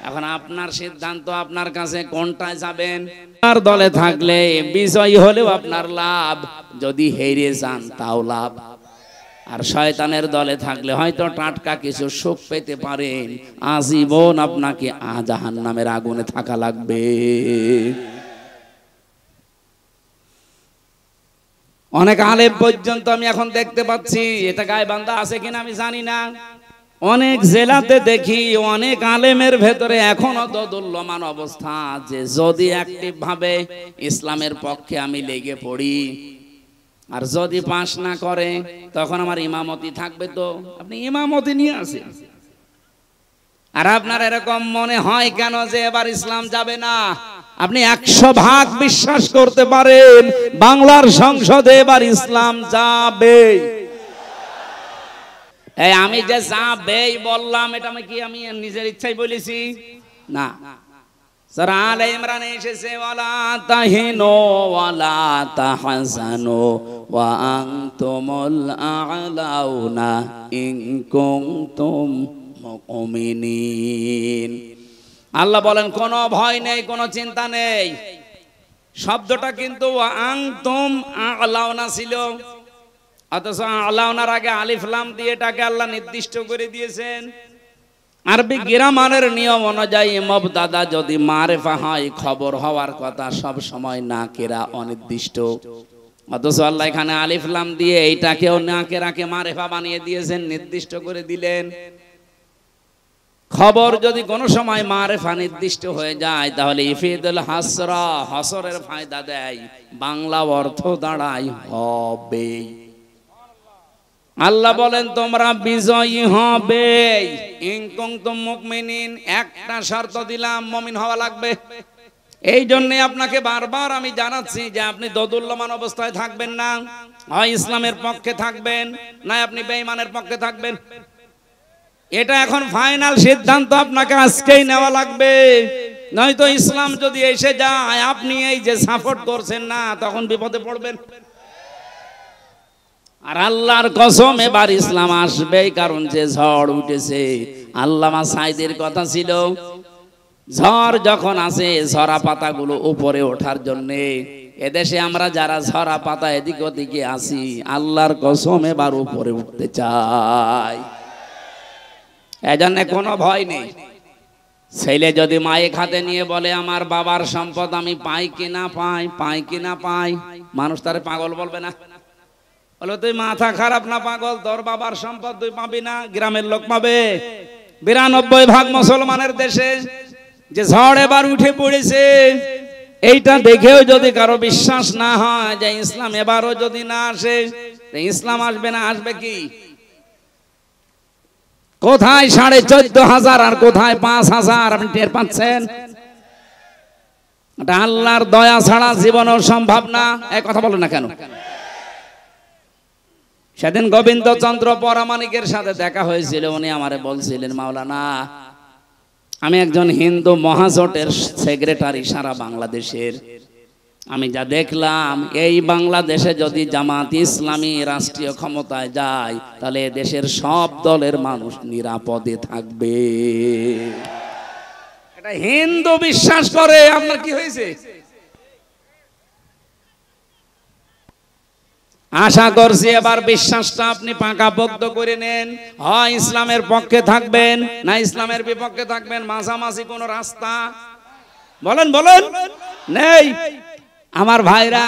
এখন আপনার সিদ্ধান্ত, আপনার কাছে কোনটায় যাবেন। আর দলে থাকলে বিজয়ী হলেও আপনার লাভ, যদি হেরে যান তাও লাভ। আর শয়তানের দলে থাকলে হয়তো টাটকা কিছু সুখ পেতে পারেন, আজীবন আপনাকে জাহান্নামের আগুনে থাকা লাগবে। অনেক আলেম পর্যন্ত আমি এখন দেখতে পাচ্ছি, এটা গায়বান্ধা আছে কিনা আমি জানি না, অনেক জেলাতে দেখি অনেক আলেমের ভেতরে এখনো দোদুল্যমান অবস্থা, যে যদি অ্যাক্টিভ ভাবে ইসলামের পক্ষে আমি লেগে পড়ি আর যদি পাশ না করে তখন আমার ইমামতি থাকবে। তো আপনি ইমামতি নিয়ে আসেন, আর আপনার এরকম মনে হয় কেন যে এবার ইসলাম যাবে না? আপনি 100% বিশ্বাস করতে পারেন বাংলার সংসদে এবার ইসলাম যাবে। এই আমি যে যাবেই বললাম, এটা আমি নিজের ইচ্ছাই বলেছি না। সূরা আলে ইমরানে এসেছে, ওয়ালা তাহিনু ওয়ালা তাহজানু ওয়া আনতুমুল আ'লাউনা ইন কুনতুম মুমিনিন। আল্লাহ বলেন কোনো ভয় নেই, কোনো চিন্তা নেই। শব্দটা কিন্তু আনতুম আ'লাউনা ছিল, অথচ আ'লাউনার আগে আলিফ লাম দিয়ে এটাকে আল্লাহ নির্দিষ্ট করে দিয়েছেন। আরবি গ্রামারের নিয়ম অনুযায়ী মুবতাদা যদি মারিফা হয়, খবর হওয়ার কথা সব সময় নাকিরা অনির্দিষ্ট, অথচ আল্লাহ এখানে আলিফ লাম দিয়ে এইটাকেও নাকিরাকে মারিফা বানিয়ে দিয়েছেন, নির্দিষ্ট করে দিলেন। খবর যদি কোনো সময় মারিফা নির্দিষ্ট হয়ে যায় তাহলে ইফিদুল হাসরা, হাসরের ফায়দা দেয়, বাংলা অর্থ দাঁড়ায় হবে। আল্লাহ বলেন তোমরা বিজয়ী হবে ইন কুনতুম মুমিনিন। একটা শর্ত দিলাম, মুমিন হওয়া লাগবে। এই জন্য আপনাকে বারবার আমি জানাচ্ছি যে আপনি দোদুল্যমান অবস্থায় থাকবেন না, হয় ইসলামের পক্ষে থাকবেন না আপনি বেঈমানের পক্ষে থাকবেন। এটা এখন ফাইনাল সিদ্ধান্ত আপনাকে আজকেই নেওয়া লাগবে, নয়তো ইসলাম যদি এসে যায় আপনি এই যে সাপোর্ট করছেন না, তখন বিপদে পড়বেন। আর আল্লাহর কসম এবার ইসলাম আসবে, কারণ যে ঝড় উঠেছে। আল্লামা সাইদের কথা ছিল, ঝড় যখন আসে ঝরা পাতাগুলো উপরে ওঠার জন্য, এদেশে আমরা যারা ঝরা পাতা এদিক ওদিকে আসি, আল্লাহর কসম এবার উপরে উঠতে চাই। এজন্য কোনো ভয় নেই। ছেলে যদি মায়ের হাতে নিয়ে বলে আমার বাবার সম্পদ আমি পাই কিনা পাই, পাই কিনা পাই, মানুষ তারে পাগল বলবে না? বলো তুই মাথা খারাপ না পাগল, তোর বাবার সম্পদ তুই পাবি না, গ্রামের লোক পাবে। 92% মুসলমানের দেশে যে ঝড় এবার উঠে পড়েছে, এইটা দেখেও যদি কারো বিশ্বাস না হয় যে ইসলাম এবারও যদি না আসে, ইসলাম আসবে না, আসবে কি? কোথায় 14,500 আর কোথায় 5,000? আপনি টের পাচ্ছেন? এটা আল্লাহর দয়া ছাড়া জীবনও সম্ভব না। এই কথা বলো না কেন? সেদিন গোবিন্দ চন্দ্র পরামানিকের সাথে দেখা হয়েছিল, উনি আমারে বলছিলেন, মাওলানা আমি একজন হিন্দু মহাজোটের সেক্রেটারি সারা বাংলাদেশের, আমি যা দেখলাম এই বাংলাদেশে যদি জামাত ইসলামী রাষ্ট্রীয় ক্ষমতায় যায় তাহলে দেশের সব দলের মানুষ নিরাপদে থাকবে। এটা হিন্দু বিশ্বাস করে, আপনার কি হয়েছে? আশা করছি এবার বিশ্বাসটা আপনি পাকাপোক্ত করে নেন, হয় ইসলামের পক্ষে থাকবেন না ইসলামের বিপক্ষে থাকবেন। মাঝামাঝি কোন রাস্তা বলেন বলেন নেই। আমার ভাইরা,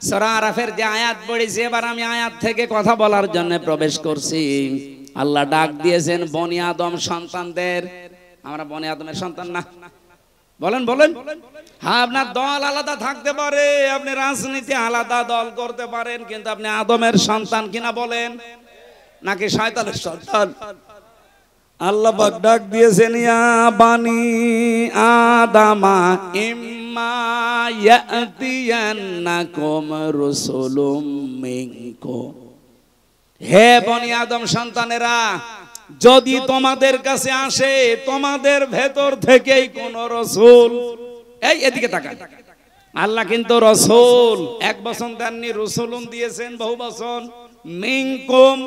সূরা আরাফের যে আয়াত পড়েছি, এবার আমি আয়াত থেকে কথা বলার জন্য প্রবেশ করছি। আল্লাহ ডাক দিয়েছেন বনি আদম সন্তানদের, আমরা বনে আদমের সন্তান না? বলেন বলেন। হ্যাঁ, আপনার দল আলাদা থাকতে পারে, আপনি রাজনীতি আলাদা দল করতে পারেন, কিন্তু আপনি আদমের সন্তান কিনা বলেন, নাকি শয়তানের সন্তান? আল্লাহ পাক ডাক দিয়েছেন, ইয়া বানি আদামা ইম্মা ইয়াতিয়ান্নাকুম রাসূলুম মিনকুম। হে বনি আদম সন্তানেরা, যদি তোমাদের কাছে আসে তোমাদের ভেতর থেকেই কোন রাসূল, এই এদিকে তাকান, আল্লাহ কিন্তু রাসূল এক বচন দেননি, রাসূলুন দিয়েছেন বহু বচন। মিনকুম,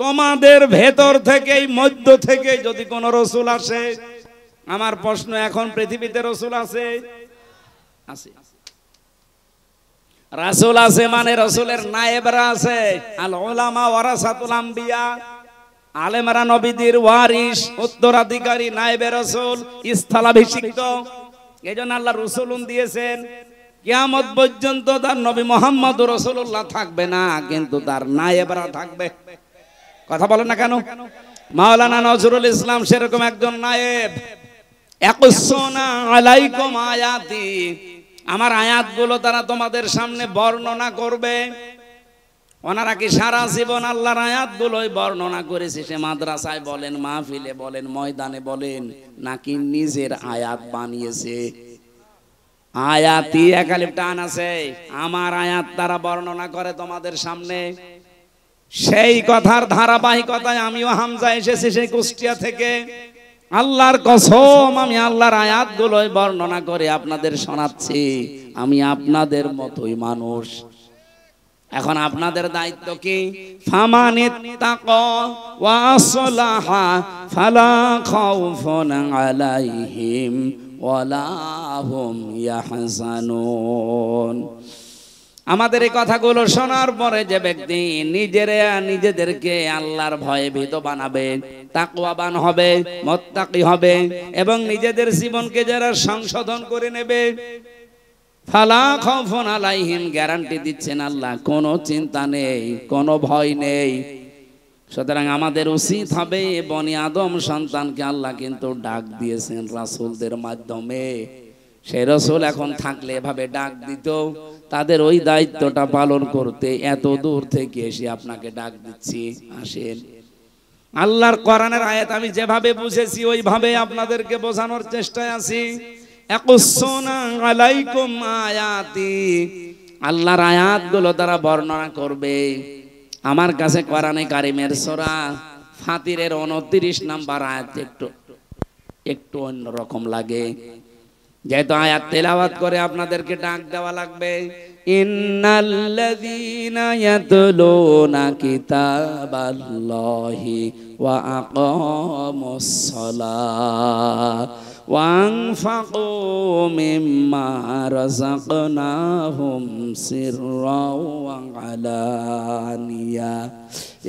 তোমাদের ভেতর থেকেই, মধ্য থেকে যদি কোন রাসূল আসে। আমার প্রশ্ন, এখন পৃথিবীতে রাসূল আছে? আছে। রাসূল আছে মানে রাসূলের নায়েবরা আছে। আল উলামা ওয়ারাসাতুল আম্বিয়া, আলেমরা নবীদের ওয়ারিস, উত্তরাধিকারী, নায়েবে রাসূল, স্থলাভিষিক্ত। এইজন্য আল্লাহ রাসূলুন দিয়েছেন। কিয়ামত পর্যন্ত তার নবী মুহাম্মদ রাসূলুল্লাহ থাকবে না, কিন্তু তার নায়েবরা থাকবে। কথা বলেন না কেন? মাওলানা নজরুল ইসলাম সেরকম একজন নায়েব। ইয়াকুসুনা আলাইকুম আয়াতি, আমার আয়াতগুলো তারা তোমাদের সামনে বর্ণনা করবে। ওনারা কি সারা জীবন আল্লাহর আয়াতগুলোই বর্ণনা করেছে? সে মাদ্রাসায় বলেন, মাহফিলে বলেন, ময়দানে বলেন, নাকি নিজের আয়াত বানিয়েছে? আয়াতি একালিপ টান আছে, আমার আয়াত তারা বর্ণনা করে তোমাদের সামনে। সেই কথার ধারাবাহিকতায় আমিও হামজা এসেছি সেই কুষ্টিয়া থেকে। আল্লাহর কসম, আমি আল্লাহর আয়াতগুলোই বর্ণনা করে আপনাদের শোনাচ্ছি। আমি আপনাদের মতোই মানুষ। এখন আপনাদের দায়িত্ব কি? ফামানিত্তাকা ওয়া আসলাহা ফালা খাউফুন আলাইহিম ওয়ালা হুম ইয়াহজানুন। আমাদের এই কথাগুলো শোনার পরে যে ব্যক্তি নিজেদেরকে আল্লাহর ভয়ে ভীত বানাবে, তাকওয়াবান হবে, মুত্তাকি হবে, এবং নিজেদের জীবনকে যারা সংশোধন করে নেবে, ফালা খাউফুন আলাইহিম, গ্যারান্টি দিচ্ছেন আল্লাহ, কোনো চিন্তা নেই, কোনো ভয় নেই। সুতরাং আমাদের উচিত হবে, বনি আদম সন্তানকে আল্লাহ কিন্তু ডাক দিয়েছেন রাসূলদের মাধ্যমে। সেই রাসূল এখন থাকলে এভাবে ডাক দিত, তাদের ওই দায়িত্বটা পালন করতে এত দূর থেকে এসে আপনাকে ডাক দিচ্ছি, আসেন। আল্লাহর কোরআনের আয়াত আমি যেভাবে বুঝেছি ওইভাবে আপনাদেরকে বোঝানোর চেষ্টায় আছি। ইয়াকুসুনা আলাইকুম আয়াতি, আল্লাহর আয়াতগুলো তারা বর্ণনা করবে। আমার কাছে কোরআনে কারিমের সূরা ফাতিরের 29 নাম্বার আয়াত একটু অন্যরকম লাগে, যেহেতু আয়াত তেলাওয়াত করে আপনাদেরকে ডাক দেওয়া লাগবে। ইন্নাল্লাযীনা ইয়াতলুনা কিতাবাল্লাহি ওয়া আকামুস সালাহ ওয়া আনফাকু মিম্মা রাযাকনাহুম সিররাও ওয়া আলানিয়া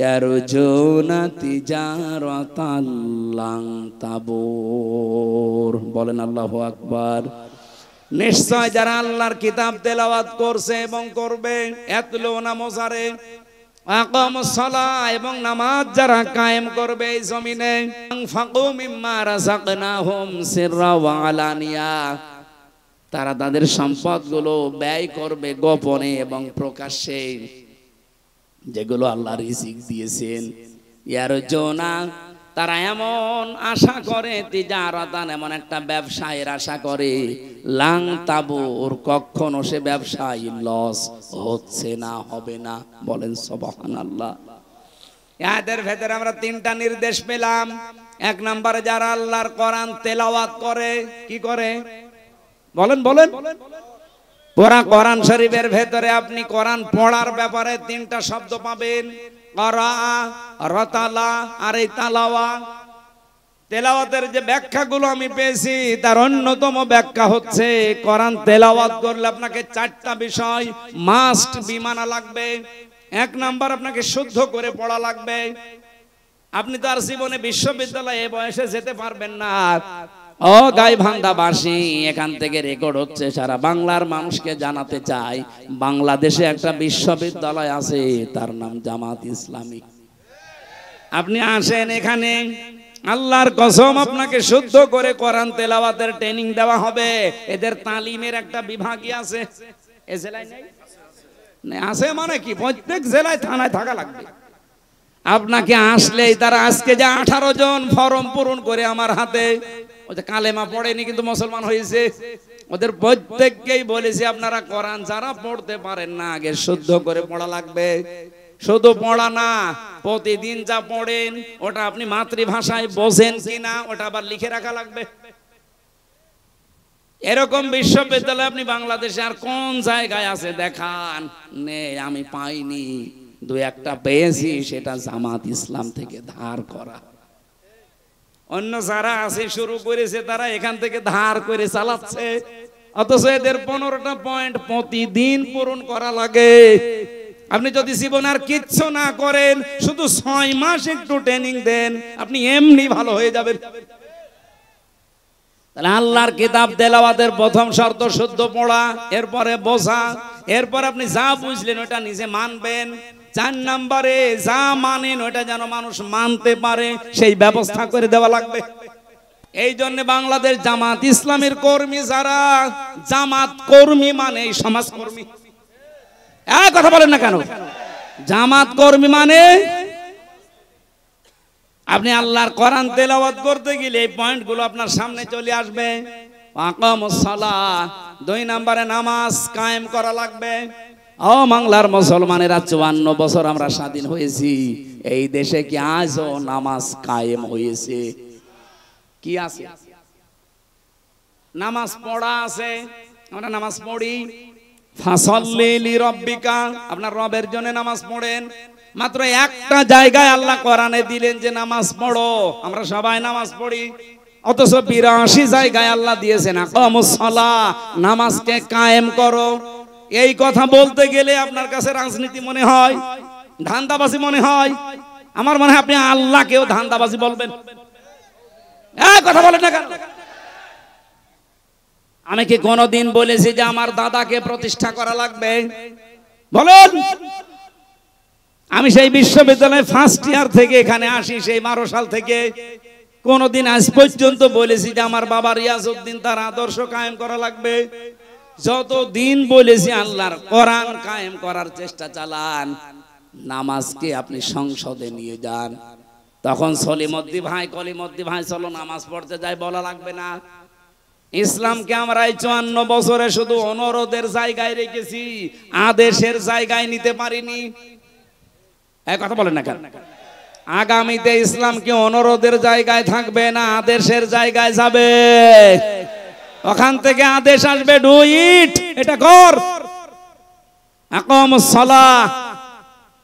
ইয়ারজুনা তিজারাতাল লান তাবুর। বলেন আল্লাহু আকবার। নিশ্চয় যারা আল্লাহর কিতাব তেলাওয়াত করছে এবং করবে, ইয়াতলুনা মুজারে, আকামুস সালাহ, এবং নামাজ যারা কায়েম করবে এই জমিনে, আনফাকু মিম্মা রাযাকনাহুম সিররা ওয়া আলানিয়া, তারা তাদের সম্পদগুলো ব্যয় করবে গোপনে এবং প্রকাশ্যে, যেগুলো আল্লাহ রিজিক দিয়েছেন। ইয়ারজুনা, তারা এমন আশা করে, তিজারাতান, এমন একটা ব্যবসায়ের আশা করে, লাং তাবুর, কখনো সে ব্যবসায় লস হচ্ছে না, হবে না। বলেন সুবহানাল্লাহ। এদের ভেতরে আমরা তিনটা নির্দেশ পেলাম। এক নম্বরে যারা আল্লাহর কোরআন তেলাওয়াত করে, কি করে? বলেন বলেন। পুরা কোরআন শরীফের ভেতরে আপনি কোরআন পড়ার ব্যাপারে তিনটা শব্দ পাবেন, করা, রতালা আর এই তালাওয়া। তেলাওয়াতের যে ব্যাখ্যাগুলো আমি পেয়েছি তার অন্যতম ব্যাখ্যা হচ্ছে, কোরআন তেলাওয়াত করলে আপনাকে চারটা বিষয় মাস্ট বি মানা লাগবে। এক নাম্বার, আপনাকে শুদ্ধ করে পড়া লাগবে। আপনি তো আর জীবনে বিশ্ববিদ্যালয়ে এ বয়সে যেতে পারবেন না। ও গাইবান্ধাবাসী, এখান থেকে রেকর্ড হচ্ছে, সারা বাংলার মানুষকে জানাতে চাই, বাংলাদেশে একটা বিশ্ববিদ্যালয় আছে, তার নাম জামাত ইসলামী। আপনি আসেন এখানে, আল্লাহর কসম আপনাকে শুদ্ধ করে কোরআন তেলাওয়াতের ট্রেনিং দেওয়া হবে। এদের তালিমের একটা বিভাগই আছে। এ জেলায় নেই? আছে মানে কি, প্রত্যেক জেলায় থানায় থাকা লাগবে। আপনাকে আসলেই তারা, আজকে যে 18 জন ফর্ম পূরণ করে আমার হাতে, ওদের কালেমা পড়েনি কিন্তু মুসলমান হয়েছে, ওদের প্রত্যেককেই বলেছি আপনারা কোরআন যারা পড়তে পারেন না আগে শুদ্ধ করে পড়া লাগবে। শুধু পড়া না, প্রতিদিন যা পড়েন ওটা আপনি মাতৃভাষায় বোঝেন কিনা ওটা আবার লিখে রাখা লাগবে। এরকম বিশ্ববিদ্যালয় আপনি বাংলাদেশে আর কোন জায়গায় আছে দেখান? নেই, আমি পাইনি। দু একটা পেয়েছি, সেটা জামাত ইসলাম থেকে ধার করা। অন্য যারা আছে শুরু করেছে তারা এখান থেকে ধার করে চালাচ্ছে, অথচ এদের 15টা পয়েন্ট প্রতিদিন পূরণ করা লাগে। আপনি যদি জীবন আর কিচ্ছু না করেন, শুধু 6 মাস একটু ট্রেনিং দেন, আপনি এমনি ভালো হয়ে যাবেন। তাহলে আল্লাহর কিতাব তেলাওয়াতের প্রথম শর্ত শুদ্ধ পড়া, এরপরে বোঝা, এরপর আপনি যা বুঝলেন ওটা নিজে মানবেন। 4 নম্বরে যা মানেন ওটা যেন মানুষ মানতে পারে, সেই ব্যবস্থা করে দেওয়া লাগবে। এই জন্য বাংলাদেশ জামাত ইসলামের কর্মী যারা, জামাত কর্মী মানে সমাজ কর্মী। কথা বলেন না কেন? জামাত কর্মী মানে আপনি আল্লাহর কোরআন তেলাওয়াত করতে গেলে এই পয়েন্টগুলো আপনার সামনে চলে আসবে। আকামুস সালাহ, 2 নম্বরে নামাজ কায়েম করা লাগবে। ও বাংলার মুসলমানেরা, 54 বছর আমরা স্বাধীন হয়েছি, এই দেশে কি আজও নামাজ কায়েম হয়েছে? কি আছে? নামাজ পড়া আছে, আমরা নামাজ পড়ি। ফাসাল্লি লিরাব্বিকা, আপনার রবের জন্য নামাজ পড়েন। মাত্র একটা জায়গায় আল্লাহ কোরআনে দিলেন যে নামাজ পড়ো, আমরা সবাই নামাজ পড়ি। অথচ 82 জায়গায় আল্লাহ দিয়েছেন আকামুস সালাহ, নামাজকে কায়েম করো। এই কথা বলতে গেলে আপনার কাছে রাজনীতি মনে হয়, ধান্দাবাজি মনে হয়। আমার মনে হয় আপনি আল্লাহকেও ধান্দাবাজি বলবেন। কথা বলেন না কেন? আমি কি কোনদিন বলেছি যে আমার দাদাকে প্রতিষ্ঠা করা লাগবে? বলেন। আমি সেই বিশ্ববিদ্যালয়ে ফার্স্ট ইয়ার থেকে এখানে আসি, সেই 12 সাল থেকে। কোনদিন আজ পর্যন্ত বলেছি যে আমার বাবা রিয়াজউদ্দিন তার আদর্শ কায়েম করা লাগবে? যতদিন বলেছি আল্লাহর কোরআন কায়েম করার চেষ্টা চালান, নামাজকে আপনি সংসদে নিয়ে যান। তখন সলিমদ্দি ভাই, কলিমদ্দি ভাই চলো নামাজ পড়তে যাই বলা লাগবে না। ইসলামকে আমরা এই 54 বছরে শুধু অনুরোধের জায়গায় রেখেছি, আদেশের জায়গায় নিতে পারিনি। কথা বলেন না কেন? আগামীতে ইসলাম কি অনুরোধের জায়গায় থাকবে না আদেশের জায়গায় যাবে? ওখান থেকে আদেশ আসবে, ডু ইট, এটা কর। আকামুস সালাহ।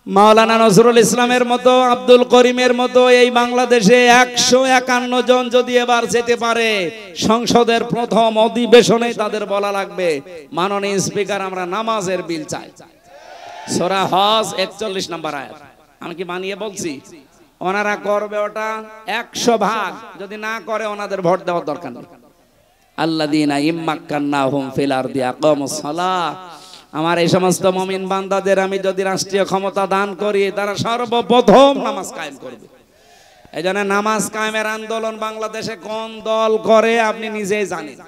মাওলানা নজরুল ইসলামের মতো, আব্দুল করিমের মতো এই বাংলাদেশে 151 জন যদি এবার যেতে পারে সংসদের প্রথম অধিবেশনে, তাদের বলা লাগবে মাননীয় স্পিকার আমরা নামাজের বিল চাই। সূরা হজ 41 নম্বর আয়াত। আমি কি বানিয়ে বলছি? ওনারা করবে ওটা 100 ভাগ। যদি না করে ওনাদের ভোট দেওয়ার দরকার নেই। আল্লাযীনা ইম্মাক্কান্নাহুম ফিল আরদি আকামুস সালাহ। আমার এই সমস্ত মুমিন বান্দাদের আমি যদি রাষ্ট্রীয় ক্ষমতা দান করি, তারা সর্বপ্রথম নামাজ কায়েম করবে। এই জন্য নামাজ কায়েমের আন্দোলন বাংলাদেশে কোন দল করে আপনি নিজেই জানেন।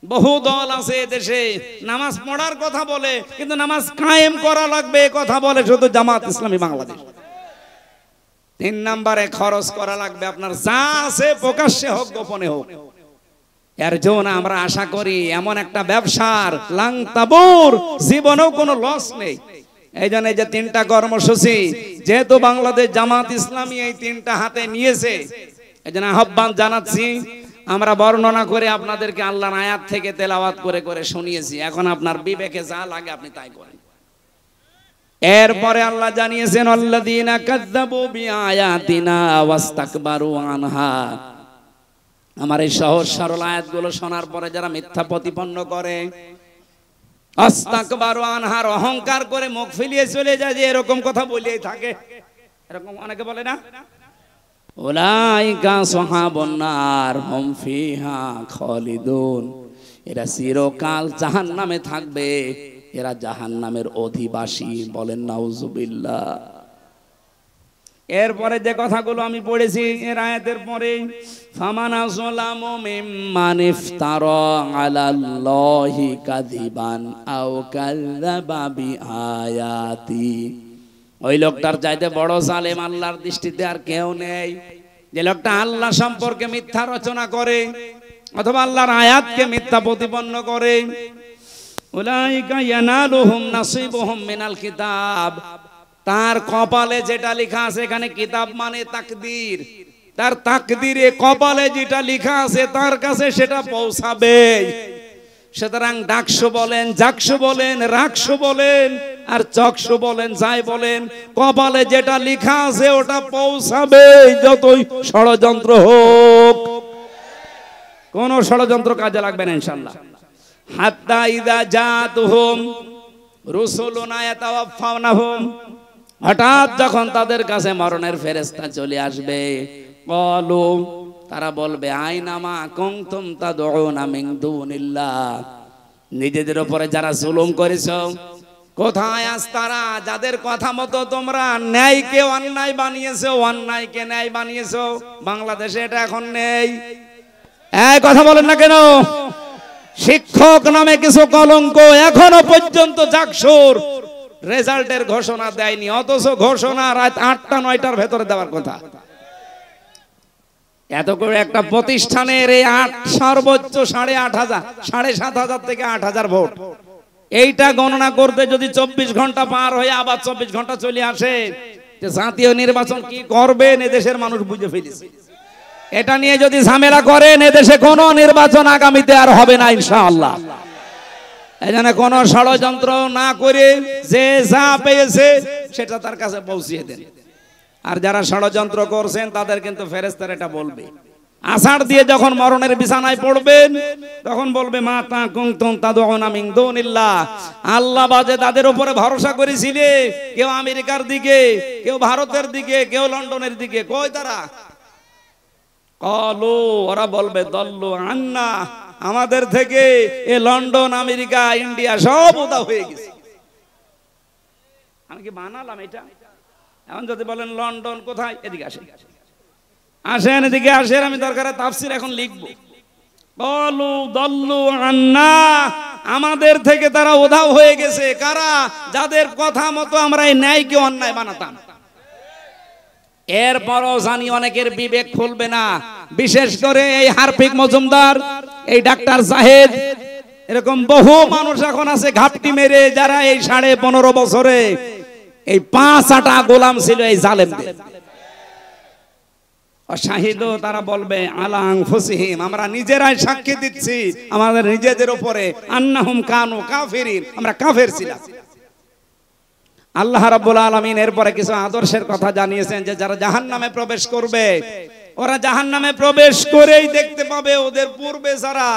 বহু দল আছে দেশে, নামাজ পড়ার কথা বলে কিন্তু নামাজ কায়েম করা লাগবে কথা বলে শুধু জামাত ইসলামী বাংলাদেশ। 3 নম্বরে খরচ করা লাগবে আপনার যা আছে, প্রকাশ্যে হোক গোপনে হোক। এর জন্য আমরা আশা করি এমন একটা ব্যবসার লাংতাবুর, জীবনেও কোনো লস নেই। এই জন্য যে 3টা কর্মসূচি, যেহেতু বাংলাদেশ জামাত ইসলামী এই 3টা হাতে নিয়েছে, এই জন্য আহ্বান জানাচ্ছি। আমরা বর্ণনা করে আপনাদেরকে আল্লাহর আয়াত থেকে তেলাওয়াত করে করে শুনিয়েছি। এখন আপনার বিবেকে যা লাগে আপনি তাই করেন। এরপরে আল্লাহ জানিয়েছেন আল্লাযীনা কাযযাবু বিআয়াতিনা ওয়াস্তাকবারু আনহা। আমার এই সহজ সরল আয়াতগুলো শোনার পরে যারা মিথ্যা প্রতিপন্ন করে, আস্তাকবারু আনহার, অহংকার করে মুখ ফিরিয়ে চলে যায়, যে এরকম কথা বলেই থাকে, এরকম অনেকে বলে না, উলাইকা সাহাবুন নার হুম ফিহা খালিদুন। এরা চিরকাল জাহান্নামে থাকবে, এরা জাহান্নামের অধিবাসী। বলেন নাউজুবিল্লাহ। এরপরে যে কথাগুলো আমি পড়েছি এর আয়াতের পরে, ফামানা যালামু মিম্মান ইফতারা আলাল্লাহি কাযিবান আও কাযযাবা বিআয়াতি, ওই লোকটার চাইতে বড় জালেম আল্লাহর দৃষ্টিতে আর কেউ নেই, যে লোকটা আল্লাহ সম্পর্কে মিথ্যা রচনা করে অথবা আল্লাহর আয়াতকে মিথ্যা প্রতিপন্ন করে। উলাইকা ইয়ানালুহুম নাসিবুহুম মিনাল কিতাব, তার কপালে যেটা লেখা আছে, এখানে কিতাব মানে তাকদীর, তার তাকদীরে কপালে যেটা লেখা আছে তার কাছে সেটা পৌঁছাবে। সুতরাং ডাকসু বলেন, জাকসু বলেন, রাকসু বলেন আর চকসু বলেন, যাই বলেন, কপালে যেটা লেখা আছে ওটা পৌঁছাবে, যতই ষড়যন্ত্র হোক। কোন ষড়যন্ত্র কাজে লাগবে না ইনশাআল্লাহ। হাত্তা ইযা জাতুহুম রুসুলুনা ইয়াতাওয়াফাউনাহুম, হঠাৎ যখন তাদের কাছে মরণের ফেরেশতা চলে আসবে, ক্বালু, তারা বলবে, আইনামা কুনতুম তাদউনা মিন দুনিল্লাহ, নিজেদের উপরে যারা জুলুম করেছো কোথায় আজ তারা, যাদের কথা মতো তোমরা ন্যায়কে অন্যায় বানিয়েছো, অন্যায়কে ন্যায় বানিয়েছো। বাংলাদেশে এটা এখন নেই। এই কথা বলেন না কেন? শিক্ষক নামে কিছু কলঙ্ক এখনো পর্যন্ত জাকসুর রেজাল্টের ঘোষণা দেয়নি, অথচ ঘোষণা রাত ৮টা ৯টার ভেতরে দেওয়ার কথা। এত করে একটা প্রতিষ্ঠানের এই সর্বোচ্চ ৮,৫০০ ৭,৫০০ থেকে ৮,০০০ ভোট, এইটা গণনা করতে যদি ২৪ ঘন্টা পার হয়ে আবার ২৪ ঘন্টা চলে আসে, জাতীয় নির্বাচন কি করবেন এদেশের মানুষ বুঝে ফেলেছে। এটা নিয়ে যদি ঝামেলা করেন এদেশে কোনো নির্বাচন আগামীতে আর হবে না ইনশাআল্লাহ। এজন্য কোন ষড়যন্ত্র না করে যে যা পেয়েছে সেটা তার কাছে পৌঁছিয়ে দেন। আর যারা ষড়যন্ত্র করছেন তাদের কিন্তু ফেরেশতারা এটা বলবে। আষাঢ় দিয়ে যখন মরণের বিছানায় পড়বেন তখন বলবে, মা তা কুনতুম তাদউনা মিন দুনিল্লাহ, আল্লাহ বাদে তাদের উপরে ভরসা করেছিলে, কেউ আমেরিকার দিকে, কেউ ভারতের দিকে, কেউ লন্ডনের দিকে, কই তারা? ক্বালু, ওরা বলবে, দল্লু আন্না, আমাদের থেকে এ লন্ডন, আমেরিকা, ইন্ডিয়া সব উদা হয়ে গেছে। আমি কি বানালাম এটা? এখন যদি বলেন লন্ডন কোথায়, এদিকে আসেন, আসেন এদিকে আসেন, আমি দরকারে তাফসীর এখন লিখব। ক্বালু দল্লু আন্না, আমাদের থেকে তারা উধাও হয়ে গেছে। কারা? যাদের কথা মতো আমরা এই ন্যায়কে অন্যায় বানাতাম। এরপরও জানি অনেকের বিবেক খুলবে না, বিশেষ করে এই হারফিক মজুমদার, এই ডাক্তার জাহেদ, এরকম বহু মানুষ এখন আছে ঘাপটি মেরে, যারা এই 15.5 বছরে এই 5-8টা গোলাম ছিল এই জালেমদের। শাহিদও, তারা বলবে আলা আনফুসিহিম, আমরা নিজেরাই সাক্ষী দিচ্ছি আমাদের নিজেদের উপরে, আন্নাহুম কানু কাফিরিন, আমরা কাফের ছিলাম। আল্লাহ রাব্বুল আলামিন এরপরে কিছু আদর্শের কথা জানিয়েছেন, যে যারা জাহান্নামে প্রবেশ করবে, ওরা জাহান্নামে প্রবেশ করেই দেখতে পাবে ওদের পূর্বে যারা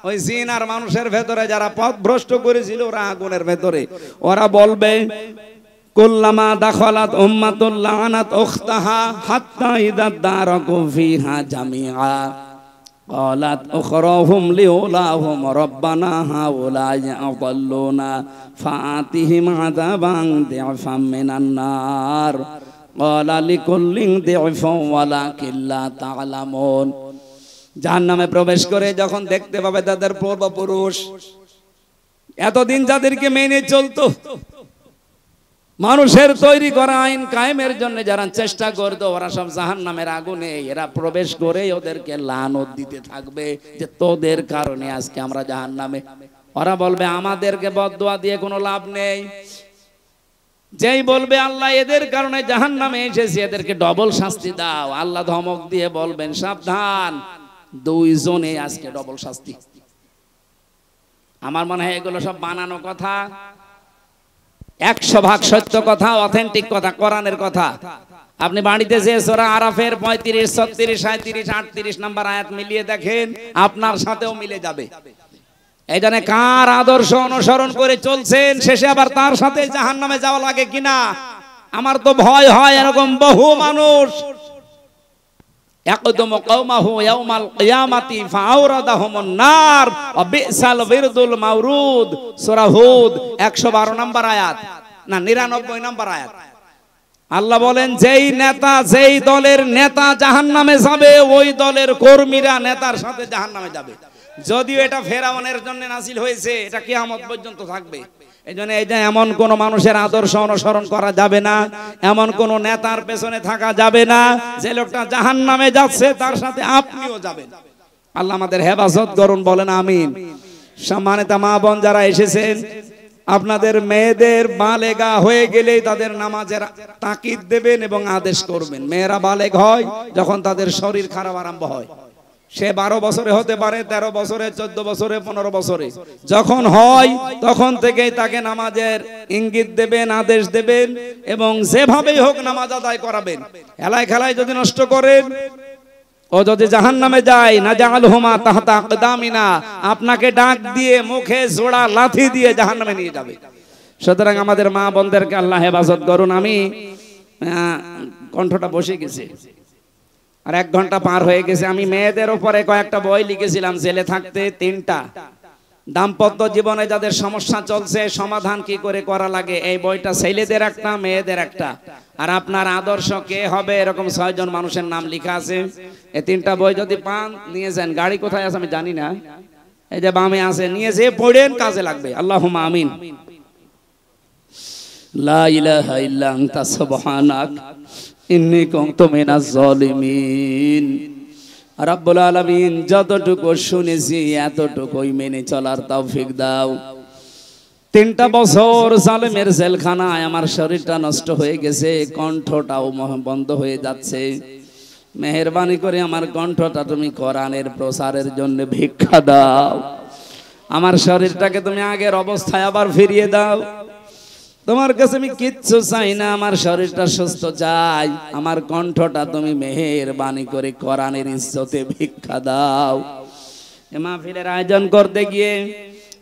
ওই জিন আর মানুষের ভেতরে যারা পথভ্রষ্ট করেছিল, ওরা আগুনের ভেতরে। ওরা বলবে, কুল্লামা দাখালাত উম্মাতুল লানাত উখতাহা হাত্তা ইযা দারাকু ফিহা জামিআ ক্বালাত উখরাহুম লিউলাহুম রাব্বানা হাউলাই আদাল্লুনা ফাআতিহিম আযাবান দি'ফাম মিনান নার ক্বালা লিকুল্লিন দি'ফান ওয়ালাকিন লা তা'লামুন। জাহান্নামে প্রবেশ করে যখন দেখতে পাবে তাদের পূর্বপুরুষ, এতদিন যাদেরকে মেনে চলতো, মানুষের তৈরি করা আইন কায়েমের জন্য যারা চেষ্টা করতো, ওরা সব জাহান্নামের আগুনে এরা প্রবেশ করে ওদেরকে লানত দিতে থাকবে, যে তোদের কারণে আজকে আমরা জাহান্নামে। ওরা বলবে, আমাদেরকে বদদুয়া দিয়ে কোনো লাভ নেই। যেই বলবে আল্লাহ এদের কারণে জাহান্নামে এসেছি, এদেরকে ডবল শাস্তি দাও, আল্লাহ ধমক দিয়ে বলবেন, সাবধান, দুইজনে আজকে ডবল শাস্তি। আমার মনে হয় এগুলো সব বানানো কথা, 100% সত্য কথা, অথেন্টিক কথা, কোরআনের কথা। আপনি বাড়িতে যে সূরা আরাফের 35, 36, 37, 38 নম্বর আয়াত মিলিয়ে দেখেন, আপনার সাথেও মিলে যাবে। এই জন্য কার আদর্শ অনুসরণ করে চলছেন, শেষে আবার তার সাথে জাহান্নামে যাওয়া লাগে কিনা আমার তো ভয় হয়। এরকম বহু মানুষ ইয়াকদুমু কওমাহু ইয়াউমাল কিয়ামাতি ফাআওরাদাহুমুন নার ওয়া বিসাল বিরদুল মাওরুদ, সূরা হুদ 112 নম্বর আয়াত, না 99 নম্বর আয়াত। আল্লাহ বলেন যেই নেতা, যেই দলের নেতা জাহান্নামে যাবে, ওই দলের কর্মীরা নেতার সাথে জাহান্নামে যাবে। যদিও এটা ফেরাউনের জন্য নাযিল হয়েছে, এটা কিয়ামত পর্যন্ত থাকবে। এইজন্য এই যে এমন কোন মানুষের আদর্শ অনুসরণ করা যাবে না, এমন কোন নেতার পেছনে থাকা যাবে না, যে লোকটা জাহান্নামে যাচ্ছে তার সাথে আপনিও যাবেন। আল্লাহ আমাদের হেফাজত করুন, বলেন আমিন। সম্মানিত মা বোন যারা এসেছেন, আপনাদের মেয়েদের বালেগা হয়ে গেলেই তাদের নামাজের তাকিদ দেবেন এবং আদেশ করবেন। মেয়েরা বালেগ হয় যখন তাদের শরীর খারাপ আরম্ভ হয়। সে 12 বছরে হতে পারে, 13 বছরে, 14 বছরে, 15 বছরে যখন হয়, তখন থেকেই তাকে নামাজের ইঙ্গিত দেবেন, আদেশ দেবেন এবং যেভাবেই হোক নামাজ আদায় করাবেন। হেলায় খেলায় যদি নষ্ট করেন, ও যদি জাহান্নামে যায়, না জাআলহুমা তাহতা আকদামিনা, আপনাকে ডাক দিয়ে মুখে জোড়া লাথি দিয়ে জাহান্নামে নিয়ে যাবে। সুতরাং আমাদের মা বোনদেরকে আল্লাহ হেফাজত করুন। আমি কণ্ঠটা বসে গেছে আর 1 ঘন্টা পার হয়ে গেছে। আমি মেয়েদের উপরে কয়েকটা বই লিখেছিলাম জেলে থাকতে, 3টা। দাম্পত্য জীবনে যাদের সমস্যা চলছে, সমাধান কি করে করা লাগে, এই বইটা ছেলেদের একটা, মেয়েদের একটা। আর আপনার আদর্শ কে হবে, এরকম 6 জন মানুষের নাম লেখা আছে। এই 3টা বই যদি পান, নিয়ে যান। গাড়ি কোথায় আছে আমি জানি না, এই যে বামে আছে, নিয়ে যেয়ে পড়েন, কাজে লাগবে। আল্লাহুম্মা আমিন। লা ইলাহা ইল্লা আনতা সুবহানাক ইন্নী কুনতু মিনাজ জালিমিন। রব্বুল আলামিন, যতটুকু শুনেছি এতটুকুই মেনে চলার তৌফিক দাও। 3টা বছর জালেমের জেলখানায় আমার শরীরটা নষ্ট হয়ে গেছে, কণ্ঠটাও বন্ধ হয়ে যাচ্ছে। মেহেরবানি করে আমার কণ্ঠটা তুমি কোরআনের প্রচারের জন্য ভিক্ষা দাও। আমার শরীরটাকে তুমি আগের অবস্থায় আবার ফিরিয়ে দাও। তোমার কাছে আমি কিচ্ছু চাই না, আমার শরীরটা সুস্থ চাই। আমার কণ্ঠটা তুমি মেহেরবানি করে কোরআনের ইজ্জতে ভিক্ষা দাও। এ মাহফিলের আয়োজন করতে গিয়ে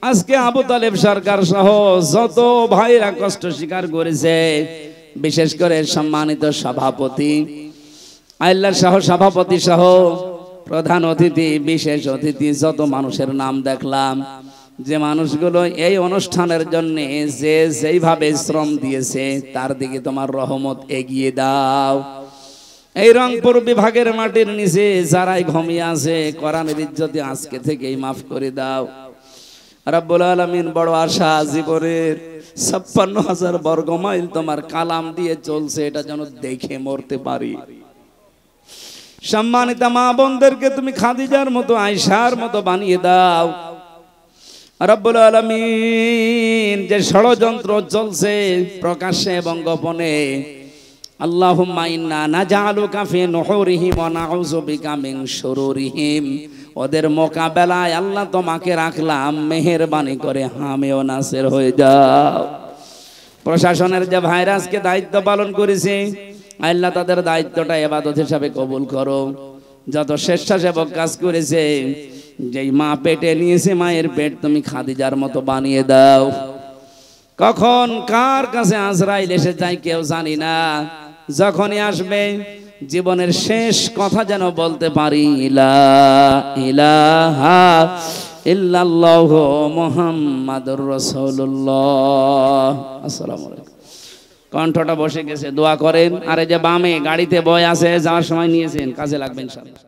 আজকে আবু তালেব সরকার সহ যত ভাইরা কষ্ট স্বীকার করেছে, বিশেষ করে সম্মানিত সভাপতি, আল্লাহর সহ সভাপতি সহ প্রধান অতিথি, বিশেষ অতিথি, যত মানুষের নাম দেখলাম, যে মানুষগুলো এই অনুষ্ঠানের জন্য যে যেইভাবে শ্রম দিয়েছে, তার দিকে তোমার রহমত এগিয়ে দাও। এই রংপুর বিভাগের মাটির নিচে যারাই ঘুমিয়ে আছে, কোরআনের ইজ্জতে আজকে থেকেই মাফ করে দাও। রব্বুল আলামিন, বড় আশা জীবনের 56,000 বর্গ মাইল তোমার কালাম দিয়ে চলছে, এটা যেন দেখে মরতে পারি। সম্মানিত মা বোনদেরকে তুমি খাদিজার মতো, আয়েশার মতো বানিয়ে দাও। রব্বুল আলামিন, যে ষড়যন্ত্র চলছে প্রকাশ্যে এবং গোপনে, আল্লাহুম্মা ইন্না নাজআলুকা ফি নুহুরিহিম ওয়া নাউযু বিকা মিন শুরুরিহিম, ওদের মোকাবেলায় আল্লাহ তোমাকে রাখলাম, মেহেরবানি করে হামিও নাসির হয়ে যাও। প্রশাসনের যে ভাইরাসকে দায়িত্ব পালন করেছে, আল্লাহ তাদের দায়িত্বটা ইবাদত হিসাবে কবুল করো। যত স্বেচ্ছাসেবক কাজ করেছে, যেই মা পেটে নিয়েছে, মায়ের পেট তুমি খাদিজার মতো বানিয়ে দাও। কখন কার কাছে আজরাইল এসে যায় কেউ জানি না, যখনই আসবে জীবনের শেষ কথা যেন বলতে পারি, লা ইলাহা ইল্লাল্লাহু মুহাম্মাদুর রাসূলুল্লাহ। আসসালামু আলাইকুম। কণ্ঠটা বসে গেছে, দোয়া করেন। আর এই যে বামে গাড়িতে বয় আছে, যাওয়ার সময় নিয়েছেন, কাজে লাগবেন ইনশাআল্লাহ।